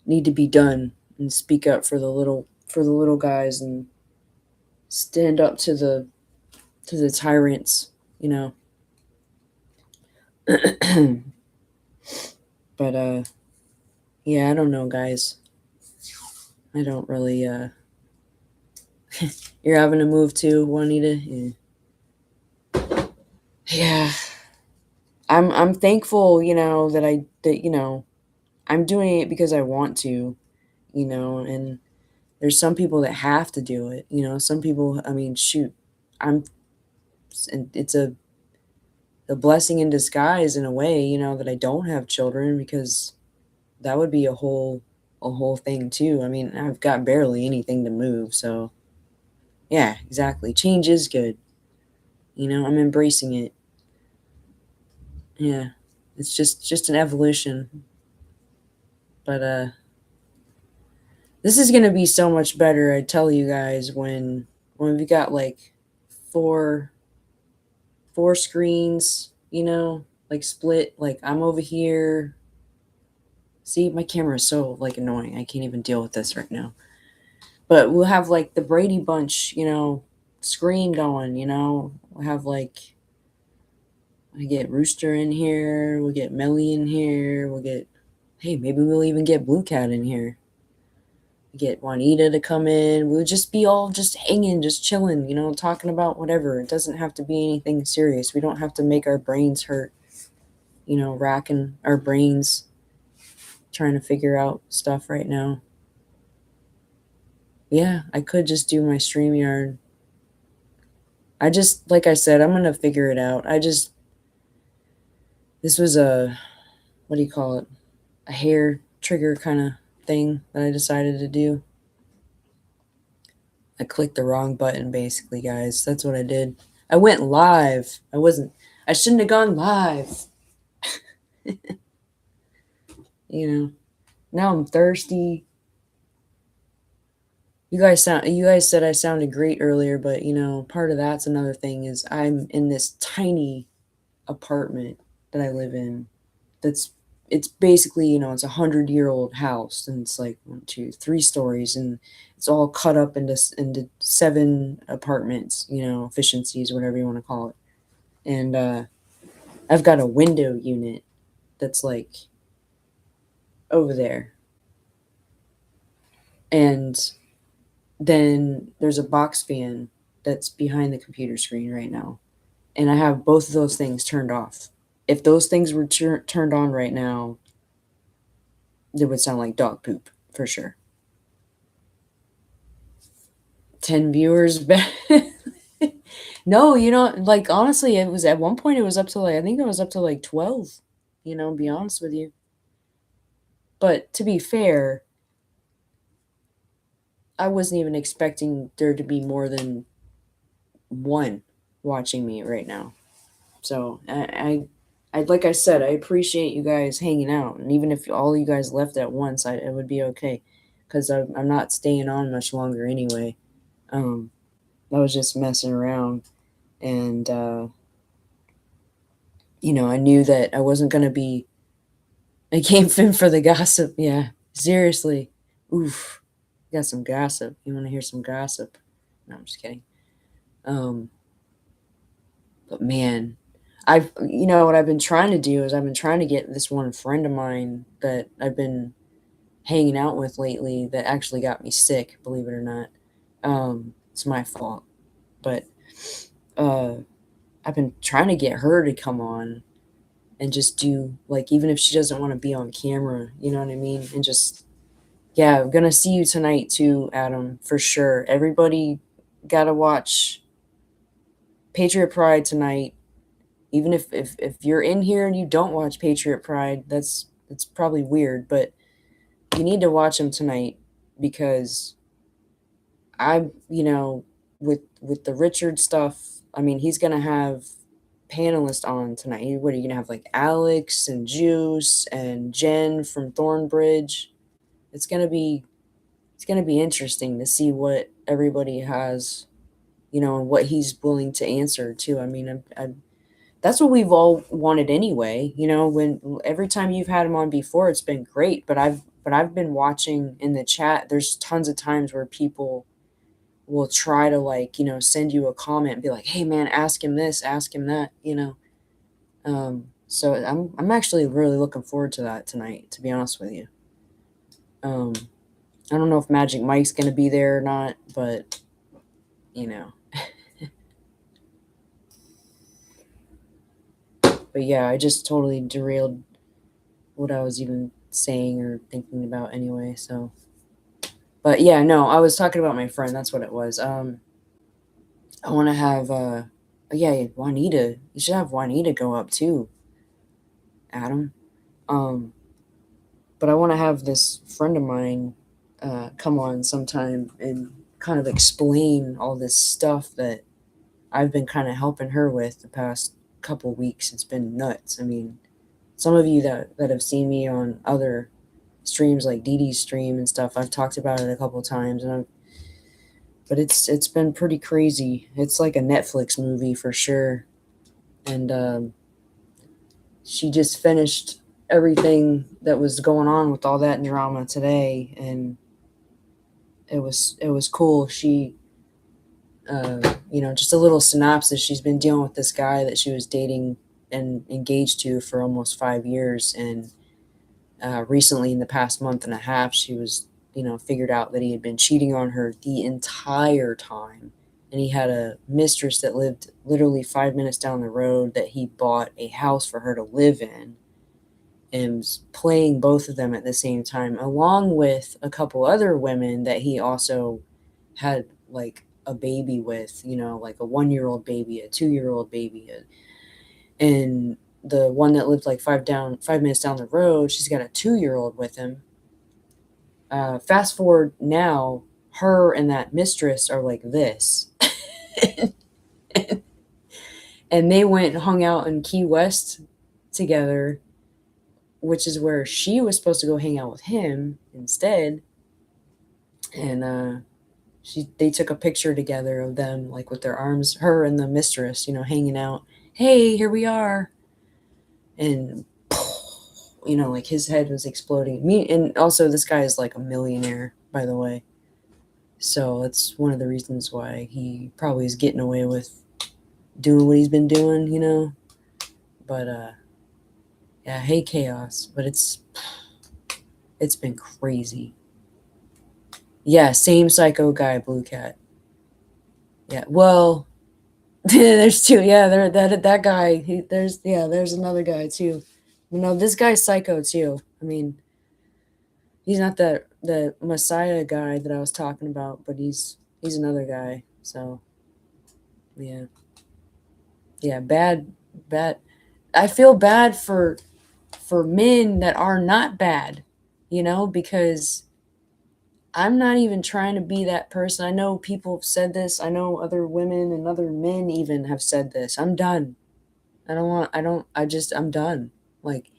need to be done, and speak up for the little guys, and stand up to the tyrants, but yeah, I don't know, guys. I don't really you're having to move too, Juanita? Yeah. I'm thankful, that I'm doing it because I want to, and there's some people that have to do it. Some people, I mean, shoot, I'm it's a blessing in disguise in a way, that I don't have children, because that would be a whole thing too. I mean, I've got barely anything to move, so yeah, exactly. Change is good. I'm embracing it. Yeah. It's just an evolution. But this is gonna be so much better, I tell you guys, when we got like four screens, like split. Like I'm over here. See, my camera is so like annoying. I can't even deal with this right now. But we'll have like the Brady Bunch, screen going. We'll have like, I get Rooster in here. We'll get Melly in here. Hey, maybe we'll even get Blue Cat in here. Get Juanita to come in. We'll just be all just hanging, just chilling, talking about whatever. It doesn't have to be anything serious. We don't have to make our brains hurt, racking our brains trying to figure out stuff right now. Yeah, I could just do my StreamYard. Like I said, I'm going to figure it out. This was what do you call it? A hair trigger kind of thing that I decided to do. I clicked the wrong button, basically, guys. That's what I did. I went live. I shouldn't have gone live. Now I'm thirsty. You guys said I sounded great earlier, but part of that's another thing is I'm in this tiny apartment that I live in. It's basically, it's 100-year-old house, and it's like 1, 2, 3 stories, and it's all cut up into 7 apartments, efficiencies, whatever you want to call it. And I've got a window unit that's like over there, and then there's a box fan that's behind the computer screen right now, and I have both of those things turned off. If those things were turned on right now, it would sound like dog poop for sure. 10 viewers. No, like honestly, it was at one point, it was up to like, I think it was up to like 12, be honest with you. But to be fair, I wasn't even expecting there to be more than 1 watching me right now. So I like I said, I appreciate you guys hanging out, and even if all you guys left at once, it would be okay, because I'm not staying on much longer anyway. I was just messing around, and I knew that I wasn't gonna be. I came in for the gossip. Yeah, seriously. Oof, got some gossip. You want to hear some gossip? No, I'm just kidding. But man, what I've been trying to do is I've been trying to get this one friend of mine that I've been hanging out with lately that actually got me sick, believe it or not. It's my fault. But I've been trying to get her to come on and just do, like, even if she doesn't want to be on camera, you know what I mean? And just, yeah, I'm gonna see you tonight too, Adam, for sure. Everybody gotta watch Patriot Pride tonight. Even if you're in here and you don't watch Patriot Pride, that's probably weird, but you need to watch them tonight, because I, with the Richard stuff, I mean, he's gonna have panelists on tonight. What are you gonna have, like Alex and Juice and Jen from Thornbridge? It's gonna be interesting to see what everybody has, and what he's willing to answer too. I mean, that's what we've all wanted anyway. When every time you've had him on before, it's been great. But I've been watching in the chat. There's tons of times where people will try to, like, send you a comment and be like, "Hey man, ask him this, ask him that." So I'm actually really looking forward to that tonight, to be honest with you. I don't know if Magic Mike's gonna be there or not, but but yeah, I just totally derailed what I was even saying or thinking about anyway. So, but yeah, no, I was talking about my friend. That's what it was. I want to have yeah, Juanita. You should have Juanita go up too, Adam. But I want to have this friend of mine come on sometime and kind of explain all this stuff that I've been kind of helping her with the past couple weeks. It's been nuts. I mean, some of you that have seen me on other streams like Dee Dee's stream and stuff, I've talked about it a couple of times, but it's been pretty crazy. It's like a Netflix movie for sure. And she just finished everything that was going on with all that drama today, and it was cool. She just a little synopsis. She's been dealing with this guy that she was dating and engaged to for almost 5 years, and recently, in the past month and a half, she was figured out that he had been cheating on her the entire time, and he had a mistress that lived literally 5 minutes down the road that he bought a house for her to live in, and was playing both of them at the same time, along with a couple other women that he also had like a baby with, like a 1-year-old baby, a 2-year-old baby, and the one that lived like 5 minutes down the road, she's got a 2-year-old with him. Fast forward now, her and that mistress are like this. And they went and hung out in Key West together, which is where she was supposed to go hang out with him instead. And they took a picture together of them, like with their arms, her and the mistress, hanging out. Hey, here we are. And like his head was exploding. And also this guy is like a millionaire, by the way. So that's one of the reasons why he probably is getting away with doing what he's been doing, But yeah, hey chaos. But it's been crazy. Yeah, same psycho guy, Blue Cat. Yeah, well, there's two. Yeah, that guy. There's another guy too. This guy's psycho too. I mean, he's not the Messiah guy that I was talking about, but he's another guy. So yeah, bad. I feel bad for men that are not bad, because I'm not even trying to be that person. I know people have said this. I know other women and other men even have said this. I'm done. I'm done. Like,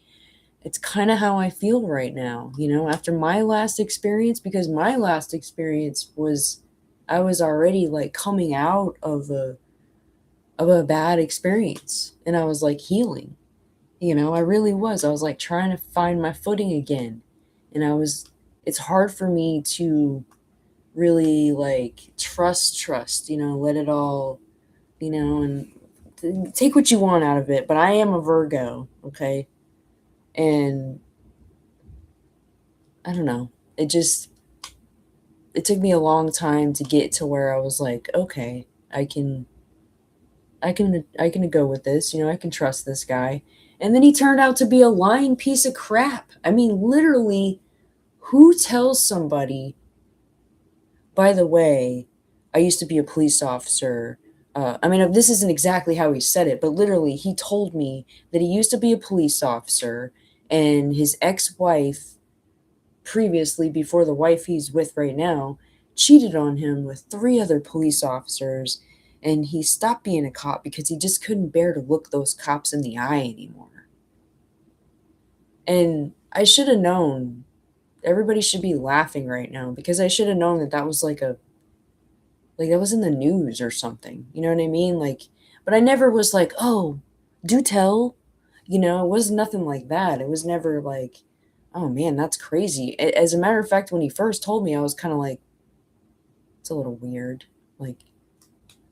it's kind of how I feel right now, after my last experience, because my last experience was, I was already like coming out of a bad experience, and I was like healing, I really was. I was like trying to find my footing again. And it's hard for me to really like trust, let it all, and take what you want out of it. But I am a Virgo, okay? And I don't know. It took me a long time to get to where I was like, okay, I can go with this, I can trust this guy. And then he turned out to be a lying piece of crap. I mean, literally, who tells somebody, by the way, I used to be a police officer. I mean, this isn't exactly how he said it, but literally, he told me that he used to be a police officer, and his ex-wife, previously, before the wife he's with right now, cheated on him with 3 other police officers, and he stopped being a cop because he just couldn't bear to look those cops in the eye anymore. And I should have known. Everybody should be laughing right now because I should have known that that was like that was in the news or something. You know what I mean? Like, but I never was like, oh, do tell. You know, it was nothing like that. It was never like, oh man, that's crazy. As a matter of fact, when he first told me, I was kind of like, it's a little weird. Like,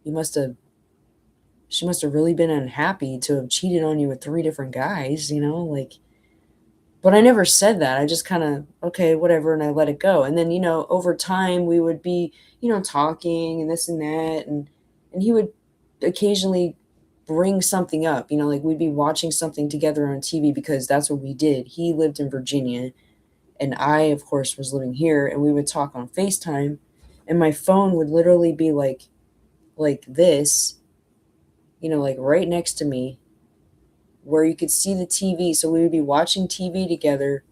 you must have, she must have really been unhappy to have cheated on you with 3 different guys, you know? Like, but I never said that. I just kind of, okay, whatever, and I let it go. And then, over time we would be, talking and this and that, and he would occasionally bring something up, like we'd be watching something together on TV because that's what we did. He lived in Virginia and I, of course, was living here, and we would talk on FaceTime, and my phone would literally be like this, like right next to me where you could see the TV. So we would be watching TV together,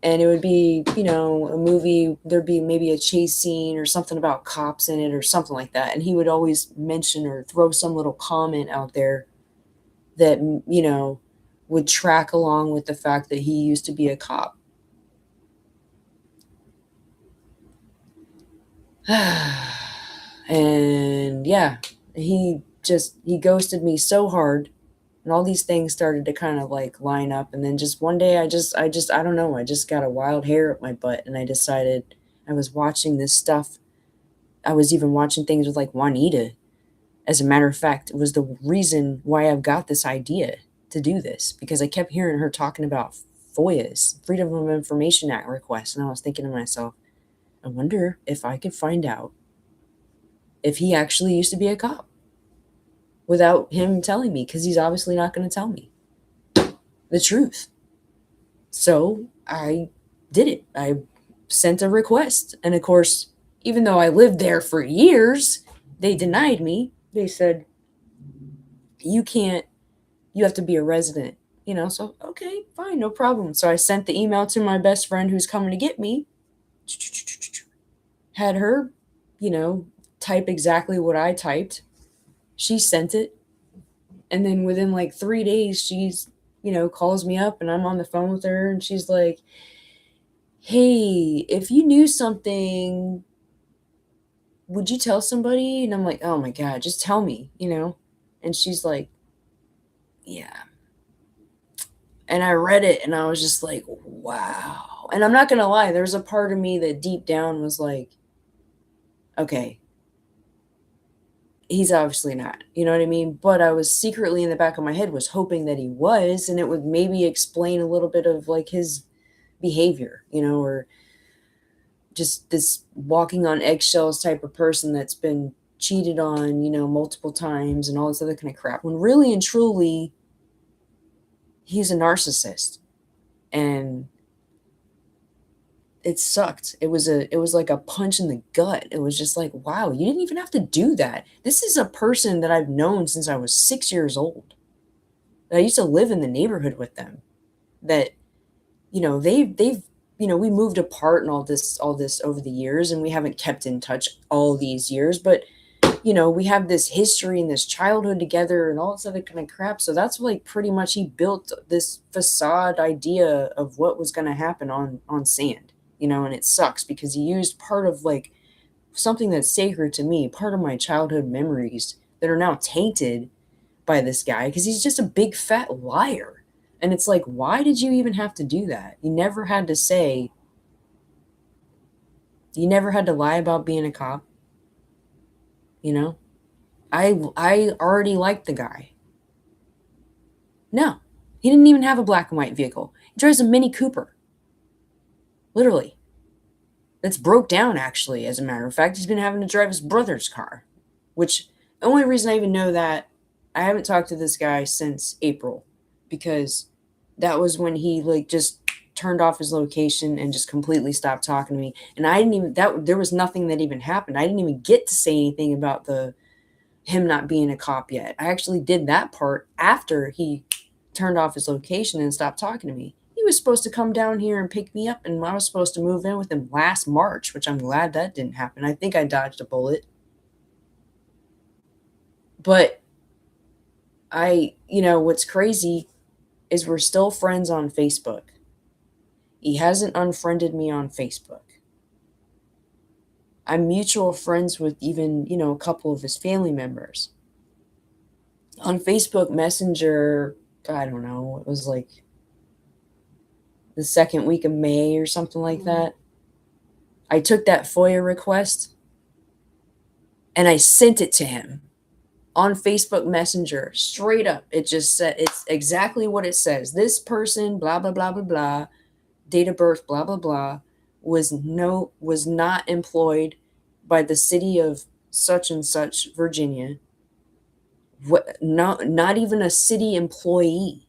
and it would be, a movie. There'd be maybe a chase scene or something about cops in it or something like that. And he would always mention or throw some little comment out there that, would track along with the fact that he used to be a cop. And yeah, he ghosted me so hard, and all these things started to kind of like line up. And then just one day I don't know, I just got a wild hair up my butt, and I decided, I was watching this stuff. I was even watching things with like Juanita. As a matter of fact, it was the reason why I've got this idea to do this, because I kept hearing her talking about FOIAs, Freedom of Information Act requests, and I was thinking to myself, I wonder if I could find out if he actually used to be a cop without him telling me, because he's obviously not going to tell me the truth. So I did it. I sent a request. And of course, even though I lived there for years, they denied me. They said, you have to be a resident, So, okay, fine, no problem. So I sent the email to my best friend who's coming to get me, had her, type exactly what I typed. She sent it. And then within like 3 days, she's, calls me up, and I'm on the phone with her, and she's like, hey, if you knew something, would you tell somebody? And I'm like, oh my God, just tell me, And she's like, yeah. And I read it, and I was just like, wow. And I'm not going to lie, there's a part of me that deep down was like, okay, he's obviously not, you know what I mean? But I was secretly in the back of my head was hoping that he was, and it would maybe explain a little bit of like his behavior, or just this walking on eggshells type of person that's been cheated on, multiple times and all this other kind of crap. When really and truly, he's a narcissist. And it sucked. It was like a punch in the gut. It was just like, wow, you didn't even have to do that. This is a person that I've known since I was 6 years old. I used to live in the neighborhood with them. That, they've we moved apart and all this over the years, and we haven't kept in touch all these years, but we have this history and this childhood together and all this other kind of crap. So that's like pretty much he built this facade idea of what was going to happen on sand, and it sucks because he used part of like something that's sacred to me, part of my childhood memories that are now tainted by this guy because he's just a big fat liar. And it's like, why did you even have to do that? You never had to say, you never had to lie about being a cop. I already liked the guy. No, he didn't even have a black and white vehicle. He drives a Mini Cooper. Literally. That's broke down, actually, as a matter of fact. He's been having to drive his brother's car, which the only reason I even know that, I haven't talked to this guy since April, because that was when he like just turned off his location and just completely stopped talking to me. And I didn't even, there was nothing that even happened. I didn't even get to say anything about him not being a cop yet. I actually did that part after he turned off his location and stopped talking to me. He was supposed to come down here and pick me up, and I was supposed to move in with him last March, which I'm glad that didn't happen. I think I dodged a bullet. But what's crazy is we're still friends on Facebook. He hasn't unfriended me on Facebook. I'm mutual friends with even, a couple of his family members. On Facebook Messenger, I don't know, it was like the second week of May or something like that. I took that FOIA request and I sent it to him on Facebook Messenger, straight up. It just said, it's exactly what it says. This person, blah, blah, blah, blah, blah, date of birth, blah, blah, blah, was not employed by the city of such and such, Virginia. Not even a city employee.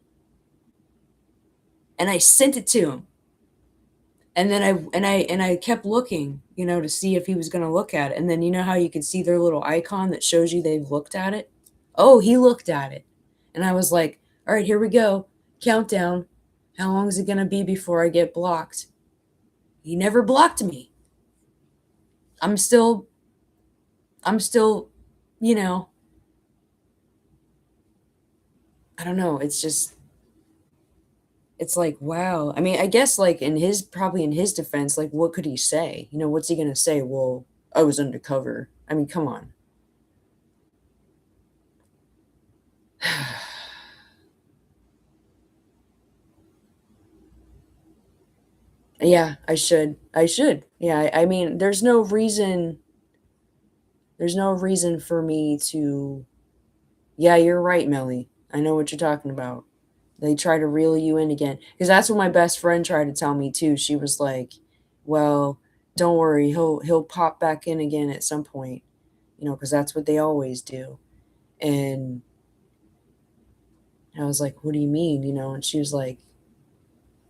And I sent it to him. And then I kept looking, to see if he was going to look at it. And then you know how you can see their little icon that shows you they've looked at it? Oh, he looked at it. And I was like, all right, here we go. Countdown. How long is it going to be before I get blocked? He never blocked me. I'm still, I don't know. It's like, wow. I mean, I guess like probably in his defense, like what could he say? What's he going to say? Well, I was undercover. I mean, come on. Yeah, I should. Yeah, I mean, there's no reason for me to. Yeah, you're right, Melly. I know what you're talking about. They try to reel you in again. Because that's what my best friend tried to tell me too. She was like, well, don't worry, he'll pop back in again at some point. Because that's what they always do. And I was like, what do you mean? And she was like,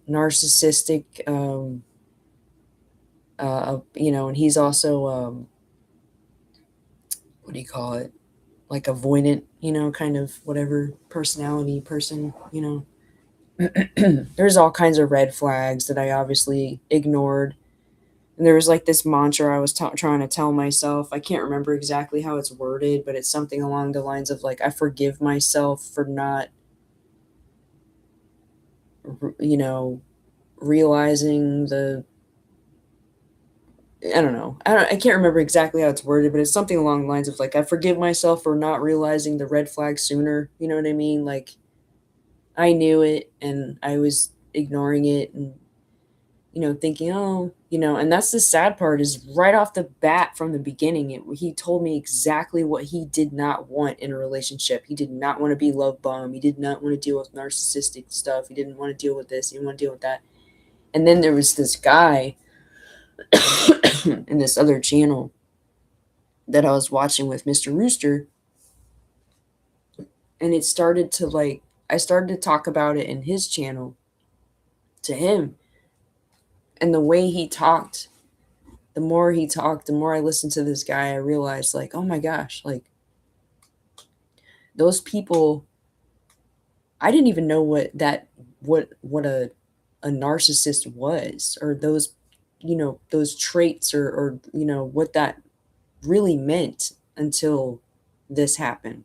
narcissistic, and he's also, what do you call it? Like avoidant, kind of whatever personality person, There's all kinds of red flags that I obviously ignored. And there was like this mantra I was trying to tell myself. I can't remember exactly how it's worded, but it's something along the lines of like, I forgive myself for not, realizing I don't know. I can't remember exactly how it's worded, but it's something along the lines of like, I forgive myself for not realizing the red flag sooner. You know what I mean? Like, I knew it and I was ignoring it and, thinking, oh, and that's the sad part is right off the bat from the beginning, he told me exactly what he did not want in a relationship. He did not want to be love bombed. He did not want to deal with narcissistic stuff. He didn't want to deal with this. He didn't want to deal with that. And then there was this guy in this other channel that I was watching with Mr. Rooster. And it started to like, I started to talk about it in his channel to him. And the way he talked, the more I listened to this guy, I realized like, oh my gosh, like those people, I didn't even know what a narcissist was, or those, those traits or what that really meant until this happened.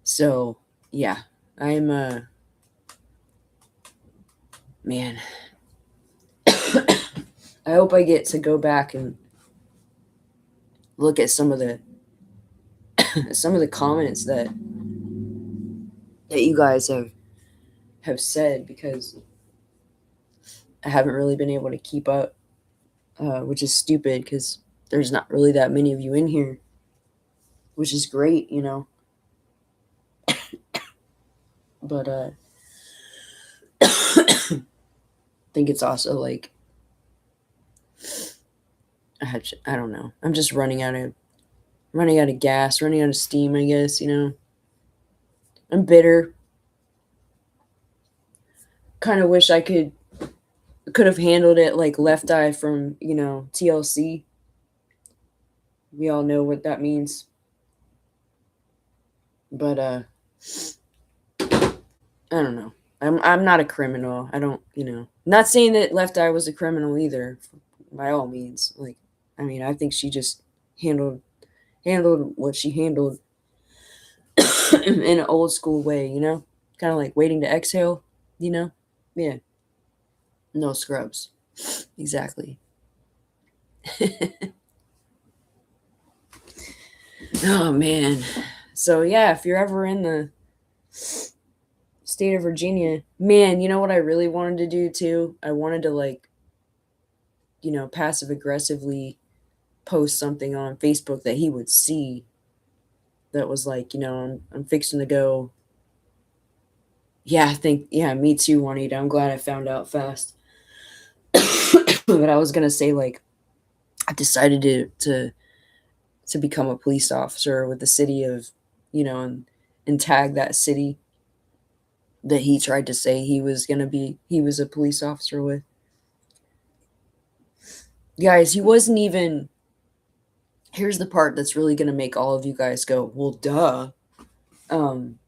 So yeah, I'm man. I hope I get to go back and look at some of the comments that you guys have said, because I haven't really been able to keep up, which is stupid because there's not really that many of you in here, which is great, but I think it's also like I don't know. I'm just running out of gas, running out of steam, I guess, I'm bitter. Kind of wish I could have handled it like Left Eye from, TLC. We all know what that means. But I don't know. I'm not a criminal. I don't, not saying that Left Eye was a criminal either, by all means. Like, I mean, I think she just handled handled what she handled in an old school way, you know? Kind of like waiting to exhale, you know? Yeah. No scrubs. Exactly. Oh man. So yeah, if you're ever in the state of Virginia, man, you know what I really wanted to do too? I wanted to like, passive aggressively post something on Facebook that he would see that was like, I'm fixing to go. Yeah, I think, yeah, me too, Juanita. I'm glad I found out fast. But I was gonna say, like, I decided to become a police officer with the city of, and tag that city that he tried to say he was a police officer with. Guys, he wasn't even. Here's the part that's really gonna make all of you guys go, well, duh. Um,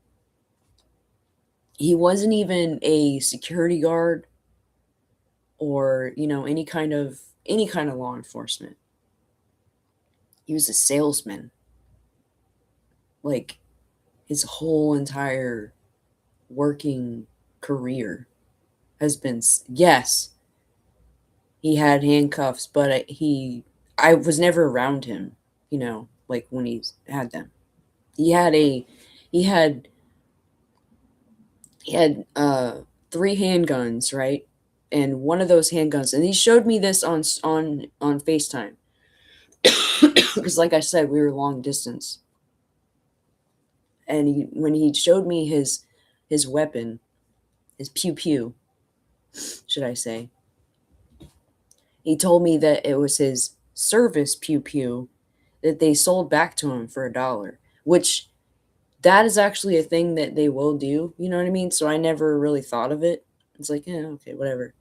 he wasn't even a security guard or any kind of law enforcement. He was a salesman. Like his whole entire working career has been, yes, he had handcuffs, but I was never around him, like when he had them. He had a he had he had 3 handguns, right? And one of those handguns, and he showed me this on FaceTime. Because like I said, we were long distance. And when he showed me his weapon, his pew pew, should I say, he told me that it was his service pew pew that they sold back to him for $1, which that is actually a thing that they will do. You know what I mean? So I never really thought of it. It's like, yeah, okay, whatever.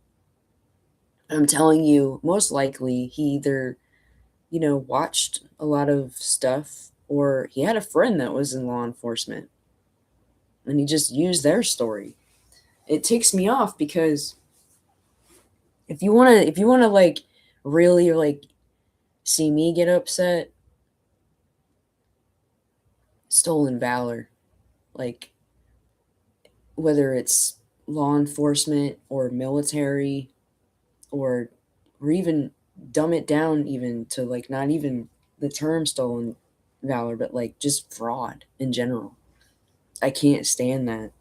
I'm telling you, most likely he either, watched a lot of stuff or he had a friend that was in law enforcement and he just used their story. It takes me off because if you want to like really like see me get upset, stolen valor, like whether it's law enforcement or military or even dumb it down even to like not even the term stolen valor, but like just fraud in general. I can't stand that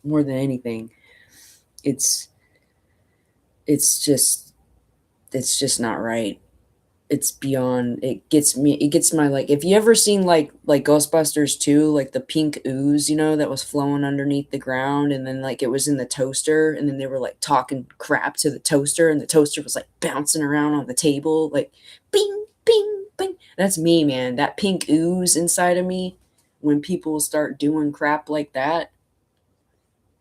more than anything. It's it's just it's just not right. It's beyond. It gets my, like, if you ever seen like Ghostbusters 2, like the pink ooze, that was flowing underneath the ground, and then like it was in the toaster, and then they were like talking crap to the toaster, and the toaster was like bouncing around on the table like bing bing bing. That's me, man. That pink ooze inside of me, when people start doing crap like that,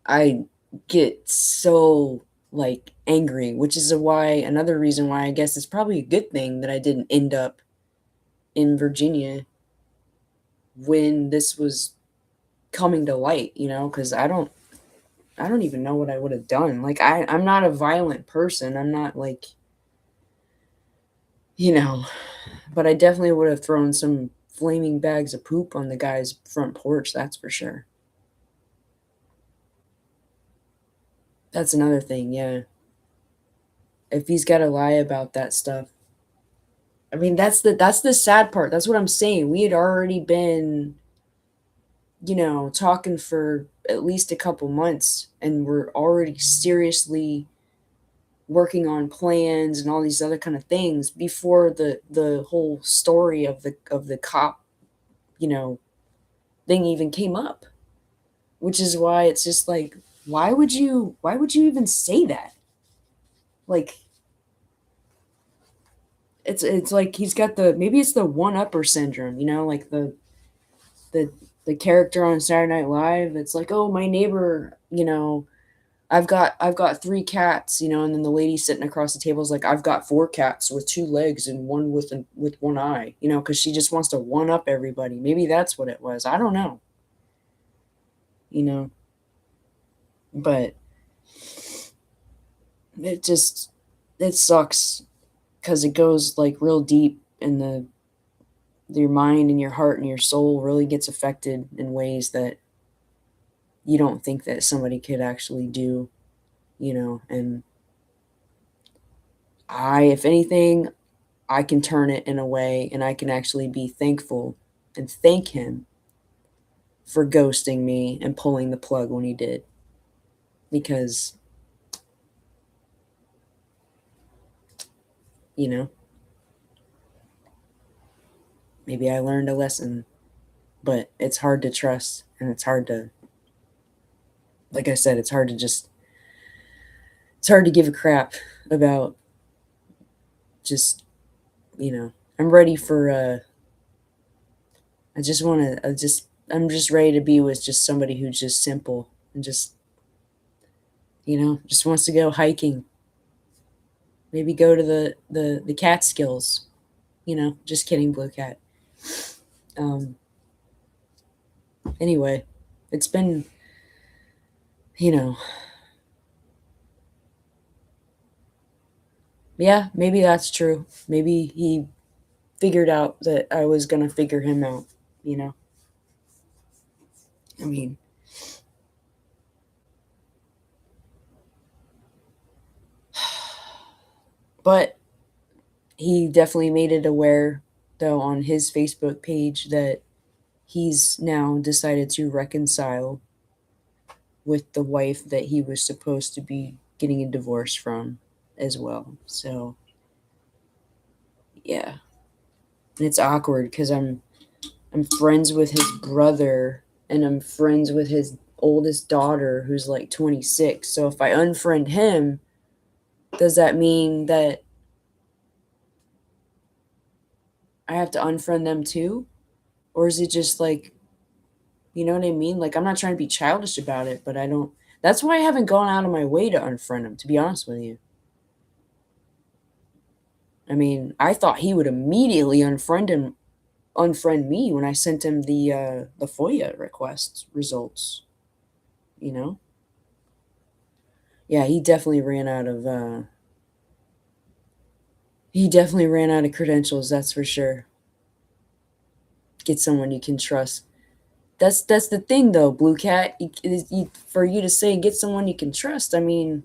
I get so like angry, which is another reason why I guess it's probably a good thing that I didn't end up in Virginia when this was coming to light, because I don't even know what I would have done. Like I'm not a violent person. I'm not like, you know, but I definitely would have thrown some flaming bags of poop on the guy's front porch, that's for sure. That's another thing, yeah. If he's got to lie about that stuff. I mean, that's the sad part. That's what I'm saying. We had already been, talking for at least a couple months, and we're already seriously working on plans and all these other kind of things before the whole story of the cop, you know, thing even came up. Which is why it's just like, why would you even say that? Like it's like he's got maybe it's the one upper syndrome, like the the character on Saturday Night Live. It's like, oh, my neighbor, I've got 3 cats, and then the lady sitting across the table is like, I've got 4 cats with 2 legs and one with one eye, because she just wants to one up everybody. Maybe that's what it was. I don't know, you know, but it just it sucks because it goes like real deep in your mind and your heart and your soul really gets affected in ways that you don't think that somebody could actually do, and if anything, I can turn it in a way and I can actually be thankful and thank him for ghosting me and pulling the plug when he did. Because, maybe I learned a lesson, but it's hard to trust and it's hard to, like I said, it's hard to give a crap about just, I'm ready for, I'm just ready to be with just somebody who's just simple and just, just wants to go hiking. Maybe go to the Catskills. Just kidding, Blue Cat. Um, anyway, it's been, yeah, maybe that's true. Maybe he figured out that I was going to figure him out, you know? I mean, but he definitely made it aware, though, on his Facebook page that he's now decided to reconcile with the wife that he was supposed to be getting a divorce from as well. So, yeah. And it's awkward because I'm friends with his brother and I'm friends with his oldest daughter who's like 26. So if I unfriend him, does that mean that I have to unfriend them too? Or is it just like, you know what I mean? Like, I'm not trying to be childish about it, but I don't. That's why I haven't gone out of my way to unfriend him, to be honest with you. I mean, I thought he would immediately unfriend me when I sent him the FOIA request results. You know? Yeah, he definitely ran out of credentials, that's for sure. Get someone you can trust. That's the thing though, Blue Cat. For you to say get someone you can trust, I mean,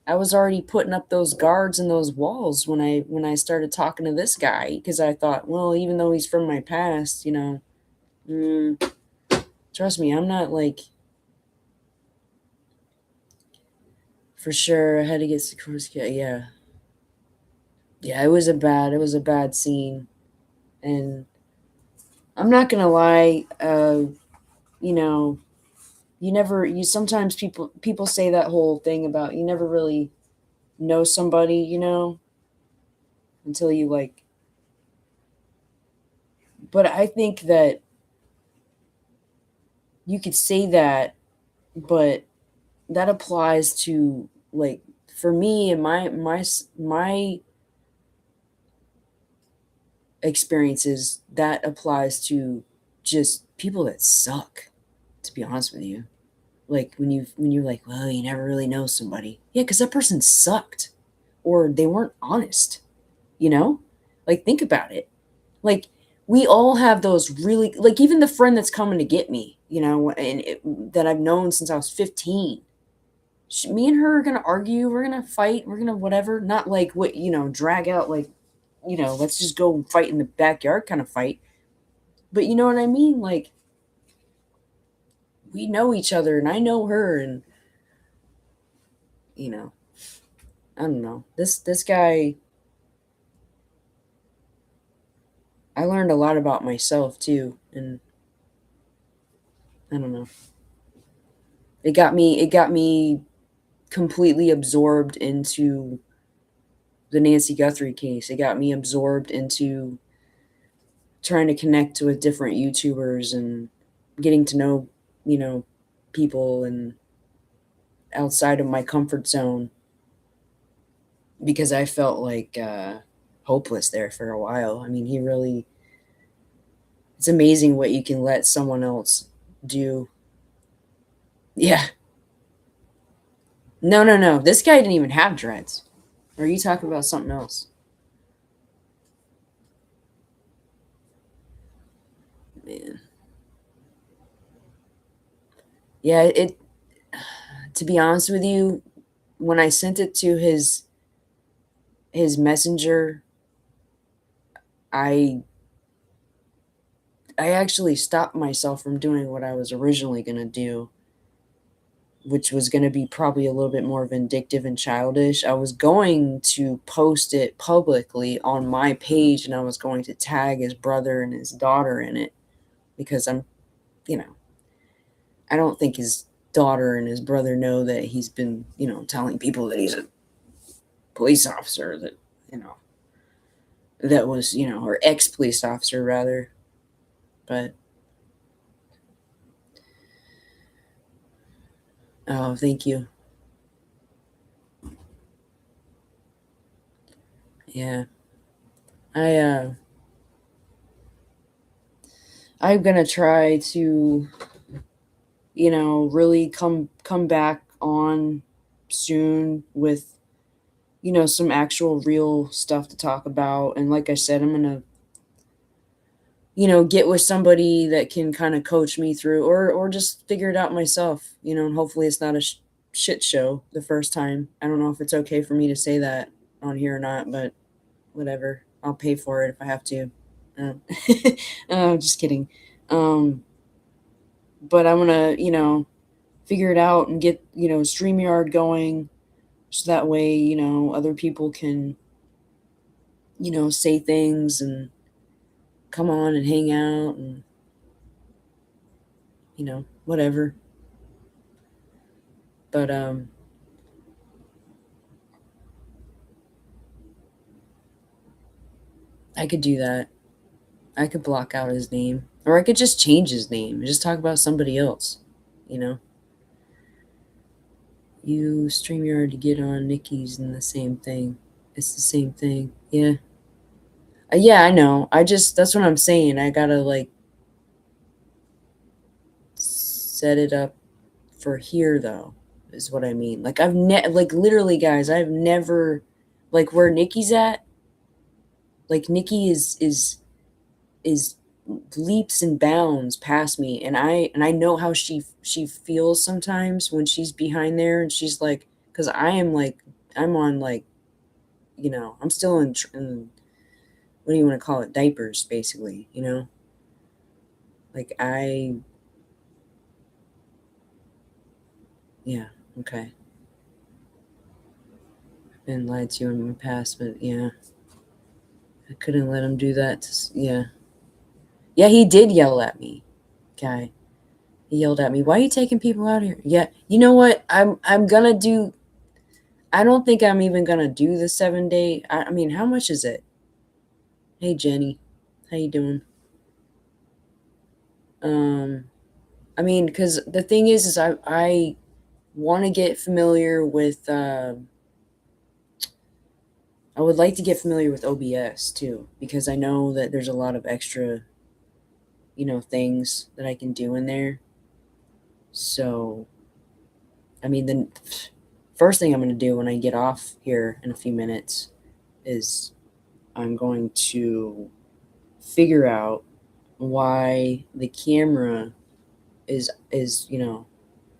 I was already putting up those guards and those walls when I started talking to this guy because I thought, well, even though he's from my past, trust me, I'm not like for sure. I had to get Sikorsky. Yeah, yeah. It was a bad scene, and I'm not gonna lie. You know, you sometimes people say that whole thing about you never really know somebody, until you like. But I think that you could say that, but that applies to like for me and my experiences that applies to just people that suck, to be honest with you. Like when you're like, well, you never really know somebody. Yeah, because that person sucked or they weren't honest, you know? Like think about it. Like we all have those really like even the friend that's coming to get me, that I've known since I was 15. Me and her are gonna argue. We're gonna fight. We're gonna whatever. Not like what drag out like let's just go fight in the backyard kind of fight. But you know what I mean? Like we know each other, and I know her, and you know I don't know this guy. I learned a lot about myself too, and I don't know. It got me completely absorbed into the Nancy Guthrie case. It got me absorbed into trying to connect with different YouTubers and getting to know, you know, people and outside of my comfort zone because I felt like hopeless there for a while. I mean, it's amazing what you can let someone else do. Yeah. No, no, no. This guy didn't even have dreads. Or are you talking about something else? man. Yeah, it to be honest with you, when I sent it to his messenger, I I actually stopped myself from doing what I was originally going to do, which was going to be probably a little bit more vindictive and childish. I was going to post it publicly on my page, and I was going to tag his brother and his daughter in it because you know, I don't think his daughter and his brother know that he's been, telling people that he's a police officer that, that was, or ex police officer rather. But, oh, thank you. Yeah. I, I'm gonna try to, really come back on soon with, some actual real stuff to talk about. And like I said, I'm gonna, get with somebody that can kind of coach me through, or just figure it out myself, and hopefully it's not a shit show the first time. I don't know if it's okay for me to say that on here or not, but whatever. I'll pay for it if I have to. Uh, just kidding. Um, but I'm gonna, figure it out and get, StreamYard going so that way, other people can, say things and come on and hang out and, whatever. But I could do that. I could block out his name. Or I could just change his name and just talk about somebody else, you know? You StreamYard to get on Nikki's and the same thing. It's the same thing. Yeah. Yeah, I know. That's what I'm saying. I gotta, like, set it up for here, though, is what I mean. Like, like, literally, guys, I've never, like, where Nikki's at, like, Nikki is leaps and bounds past me, and I know how she feels sometimes when she's behind there, and she's like, because I am like, I'm on, like, I'm still in what do you want to call it, diapers, basically, like yeah, okay, been lied to in my past, but yeah, I couldn't let him do that yeah, he did yell at me, guy. He yelled at me, why are you taking people out here? Yeah, you know what, I'm gonna do. I don't think I'm even gonna do the 7 day. I mean, how much is it? Hey Jenny, how you doing? Um, I mean, because the thing is I want to get familiar with. I would like to get familiar with OBS too, because I know that there's a lot of extra, things that I can do in there. So, I mean, the first thing I'm going to do when I get off here in a few minutes is I'm going to figure out why the camera is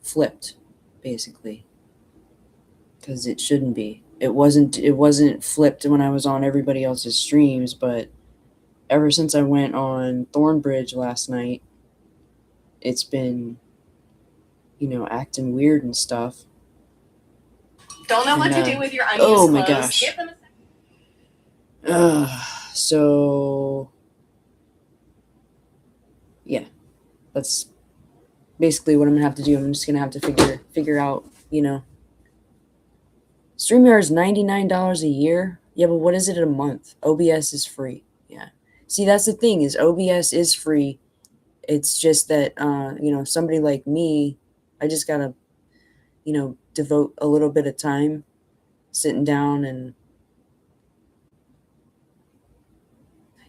flipped, basically, because it shouldn't be. It wasn't flipped when I was on everybody else's streams, but ever since I went on Thornbridge last night, it's been acting weird and stuff. Don't know and, what to do with your unused oh my clothes. gosh. Give them So yeah, that's basically what I'm gonna have to do. I'm just gonna have to figure out, StreamYard is $99 a year. Yeah, but what is it a month? OBS is free. Yeah. See, that's the thing, is OBS is free. It's just that somebody like me, I just gotta, devote a little bit of time sitting down and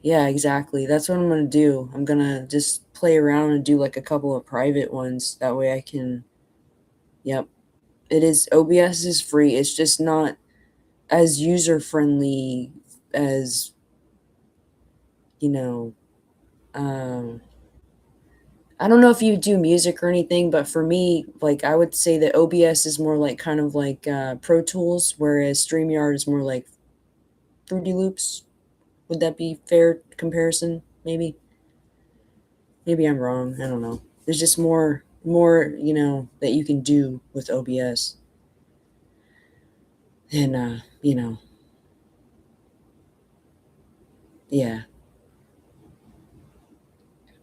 yeah, exactly. That's what I'm gonna do. I'm gonna just play around and do like a couple of private ones. That way I can. Yep. It is. OBS is free. It's just not as user friendly as, you know, um, I don't know if you do music or anything, but for me, like I would say that OBS is more like kind of like Pro Tools, whereas StreamYard is more like Fruity Loops. Would that be fair comparison? Maybe. Maybe I'm wrong. I don't know. There's just more that you can do with OBS, and yeah.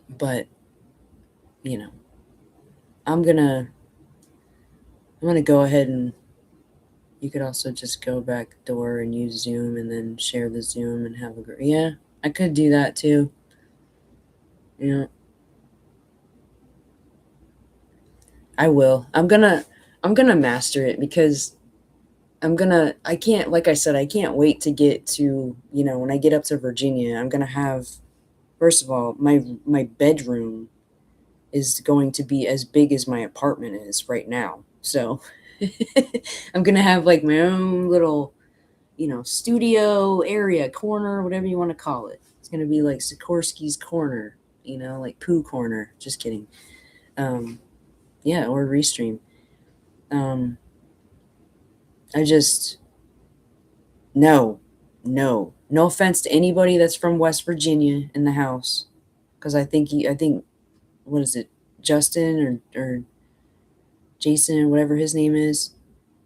But you know, I'm gonna I'm gonna go ahead and you could also just go back door and use Zoom and then share the Zoom and have a yeah. I could do that too. Yeah, I will. I'm gonna master it because I can't, like I said, I can't wait to get to, when I get up to Virginia, I'm gonna have, first of all, my bedroom is going to be as big as my apartment is right now. So I'm gonna have like my own little, studio area, corner, whatever you want to call it. It's gonna be like Sikorsky's corner, like poo corner. Just kidding. Yeah, or Restream. Um, I just no, no offense to anybody that's from West Virginia in the house, because I think what is it, Justin or Jason, whatever his name is,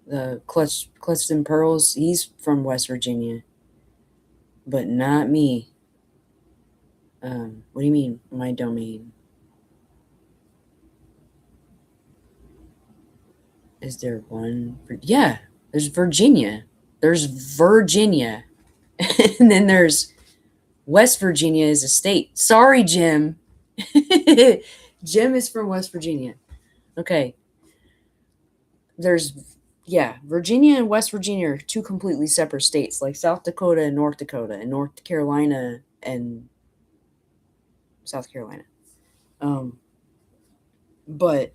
the Clutch and Pearls. He's from West Virginia, but not me. What do you mean, my domain? Is there one? Yeah, there's Virginia. There's Virginia, and then there's West Virginia is a state. Sorry, Jim. Jim is from West Virginia. Okay. Yeah, Virginia and West Virginia are two completely separate states, like South Dakota and North Carolina and South Carolina. But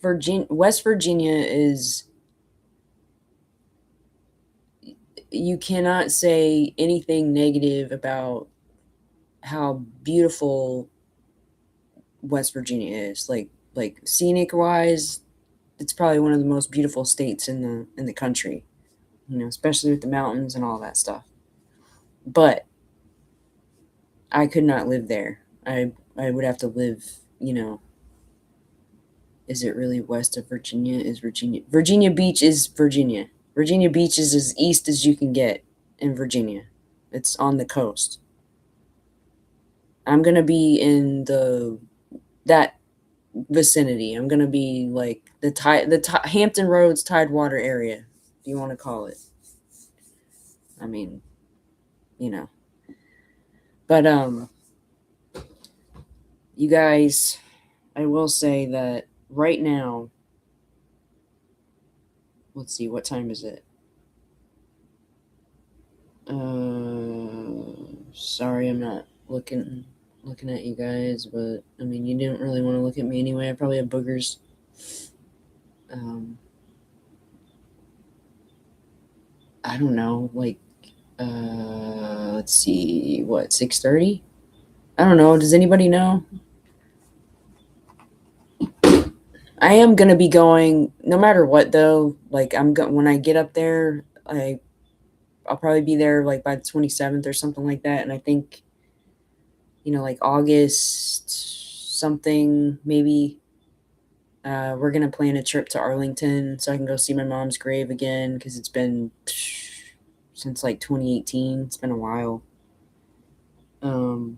West Virginia is, you cannot say anything negative about how beautiful West Virginia is. Like scenic wise, it's probably one of the most beautiful states in the country. Especially with the mountains and all that stuff. But I could not live there. I would have to live, is it really west of Virginia? Is Virginia Beach is Virginia. Virginia Beach is as east as you can get in Virginia. It's on the coast. I'm going to be in that vicinity. I'm going to be like the Hampton Roads Tidewater area, if you want to call it. I mean, But you guys, I will say that right now, let's see, what time is it? Sorry, I'm not looking at you guys, but I mean, you didn't really want to look at me anyway. I probably have boogers. I don't know, like, let's see, what, 6:30? I don't know. Does anybody know? I am gonna be going no matter what, though. Like, when I get up there, I'll probably be there like by the 27th or something like that. And I think, like August something, maybe, we're going to plan a trip to Arlington so I can go see my mom's grave again, because it's been since like 2018. It's been a while. And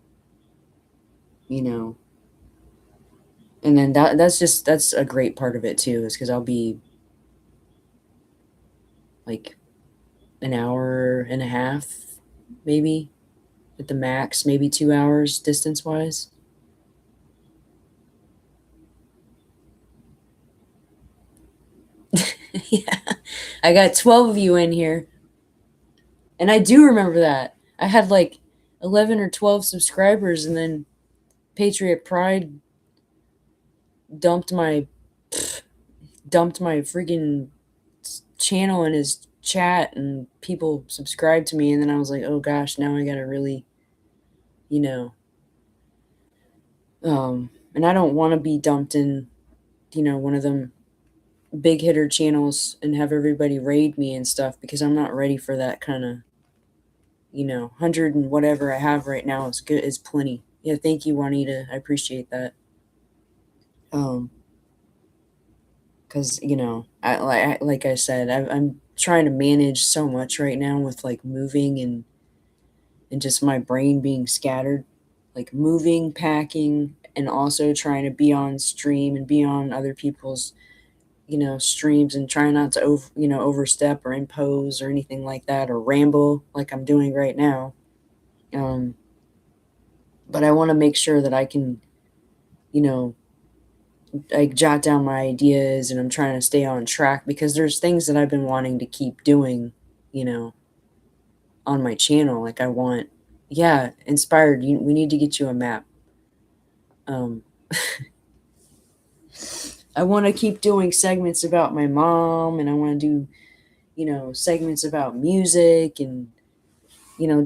then that's a great part of it too, is because I'll be like an hour and a half, maybe at the max, maybe 2 hours distance wise. Yeah, I got 12 of you in here, and I do remember that I had like 11 or 12 subscribers, and then Patriot Pride dumped my freaking channel in his chat, and people subscribed to me, and then I was like, oh gosh, now I gotta really, And I don't want to be dumped in, one of them big hitter channels and have everybody raid me and stuff, because I'm not ready for that kind of, 100 and whatever I have right now is good, is plenty. Yeah, thank you, Juanita. I appreciate that. Because like I said, I'm trying to manage so much right now with like moving and just my brain being scattered, like moving, packing, and also trying to be on stream and be on other people's streams, and try not to overstep or impose or anything like that, or ramble like I'm doing right now. But I want to make sure that I can, you know I jot down my ideas, and I'm trying to stay on track, because there's things that I've been wanting to keep doing, you know on my channel. Like, I want, yeah, inspired, we need to get you a map. um I want to keep doing segments about my mom, and I want to do, segments about music, and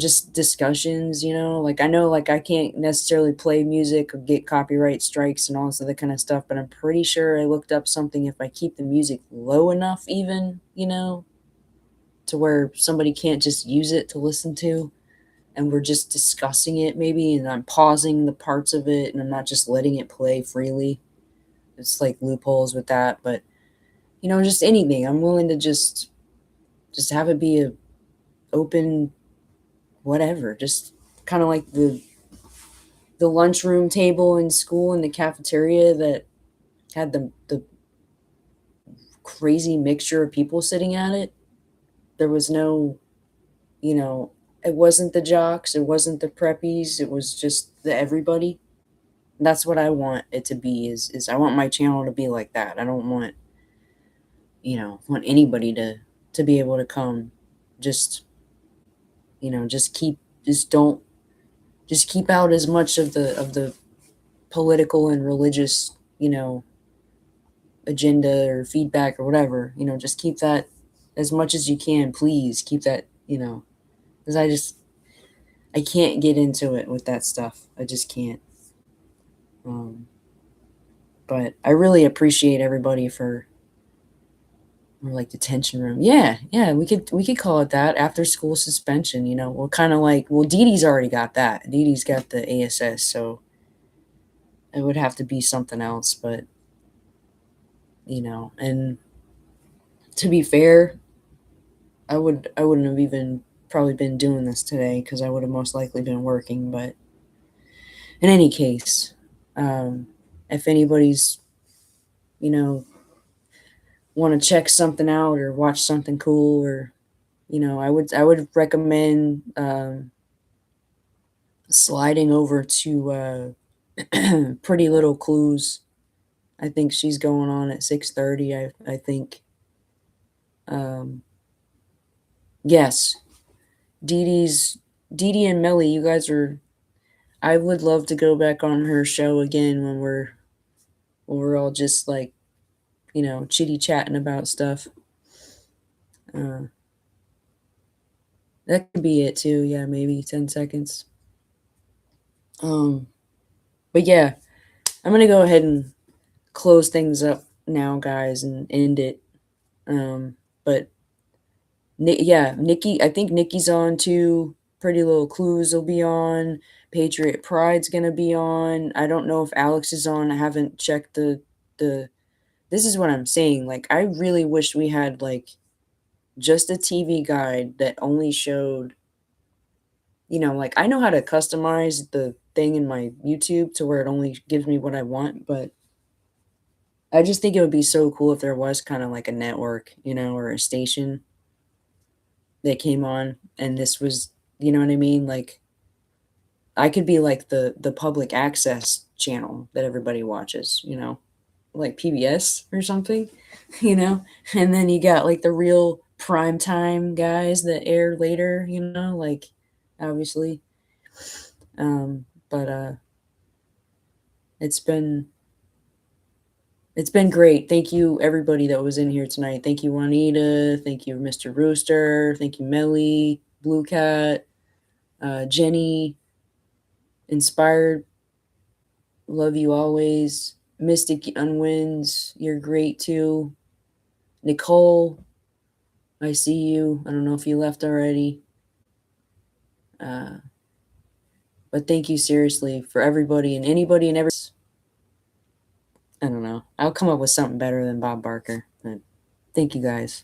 just discussions. Like, I know, like, I can't necessarily play music or get copyright strikes and all this other kind of stuff, but I'm pretty sure I looked up something, if I keep the music low enough, even, to where somebody can't just use it to listen to, and we're just discussing it maybe, and I'm pausing the parts of it, and I'm not just letting it play freely. It's like loopholes with that, but just anything. I'm willing to just have it be a open whatever, just kind of like the lunchroom table in school, in the cafeteria, that had the crazy mixture of people sitting at it. There was no, you know, it wasn't the jocks, it wasn't the preppies, it was just the everybody. That's what I want it to be. Is I want my channel to be like that. I don't want, want anybody to be able to come, just, just keep, just don't, just keep out as much of the political and religious, agenda or feedback or whatever. Just keep that as much as you can. Please keep that, because I can't get into it with that stuff. I just can't. But I really appreciate everybody for, or like, detention room. Yeah, yeah, we could call it that. After school suspension. We're kind of like, well, Dee Dee's already got that. Dee Dee's got the ASS, so it would have to be something else. But and to be fair, I wouldn't have even probably been doing this today, because I would have most likely been working. But in any case, if anybody's, you know want to check something out or watch something cool, or I would recommend sliding over to Pretty Little Clues. I think she's going on at 6:30. I think. Um, yes, Dee Dee and Melly. You guys are. I would love to go back on her show again when we're all just like, chitty chatting about stuff. Uh, that could be it too. Yeah, maybe 10 seconds. But yeah, I'm gonna go ahead and close things up now, guys, and end it. But yeah, Nikki, I think Nikki's on too. Pretty Little Clues will be on. Patriot Pride's gonna be on. I don't know if Alex is on. I haven't checked the. This is what I'm saying. Like, I really wish we had like just a TV guide that only showed. Like, I know how to customize the thing in my YouTube to where it only gives me what I want, but I just think it would be so cool if there was kind of like a network, or a station that came on, and this was, you know what I mean? Like, I could be like the public access channel that everybody watches, like PBS or something, you know? And then you got like the real prime time guys that air later, like, obviously. But it's been it's been great. Thank you, everybody that was in here tonight. Thank you, Juanita. Thank you, Mr. Rooster. Thank you, Melly, Blue Cat, Jenny, Inspired, love you always. Mystic Unwins, you're great too. Nicole, I see you. I don't know if you left already. But thank you seriously for everybody and anybody and every. I don't know. I'll come up with something better than Bob Barker. But thank you guys.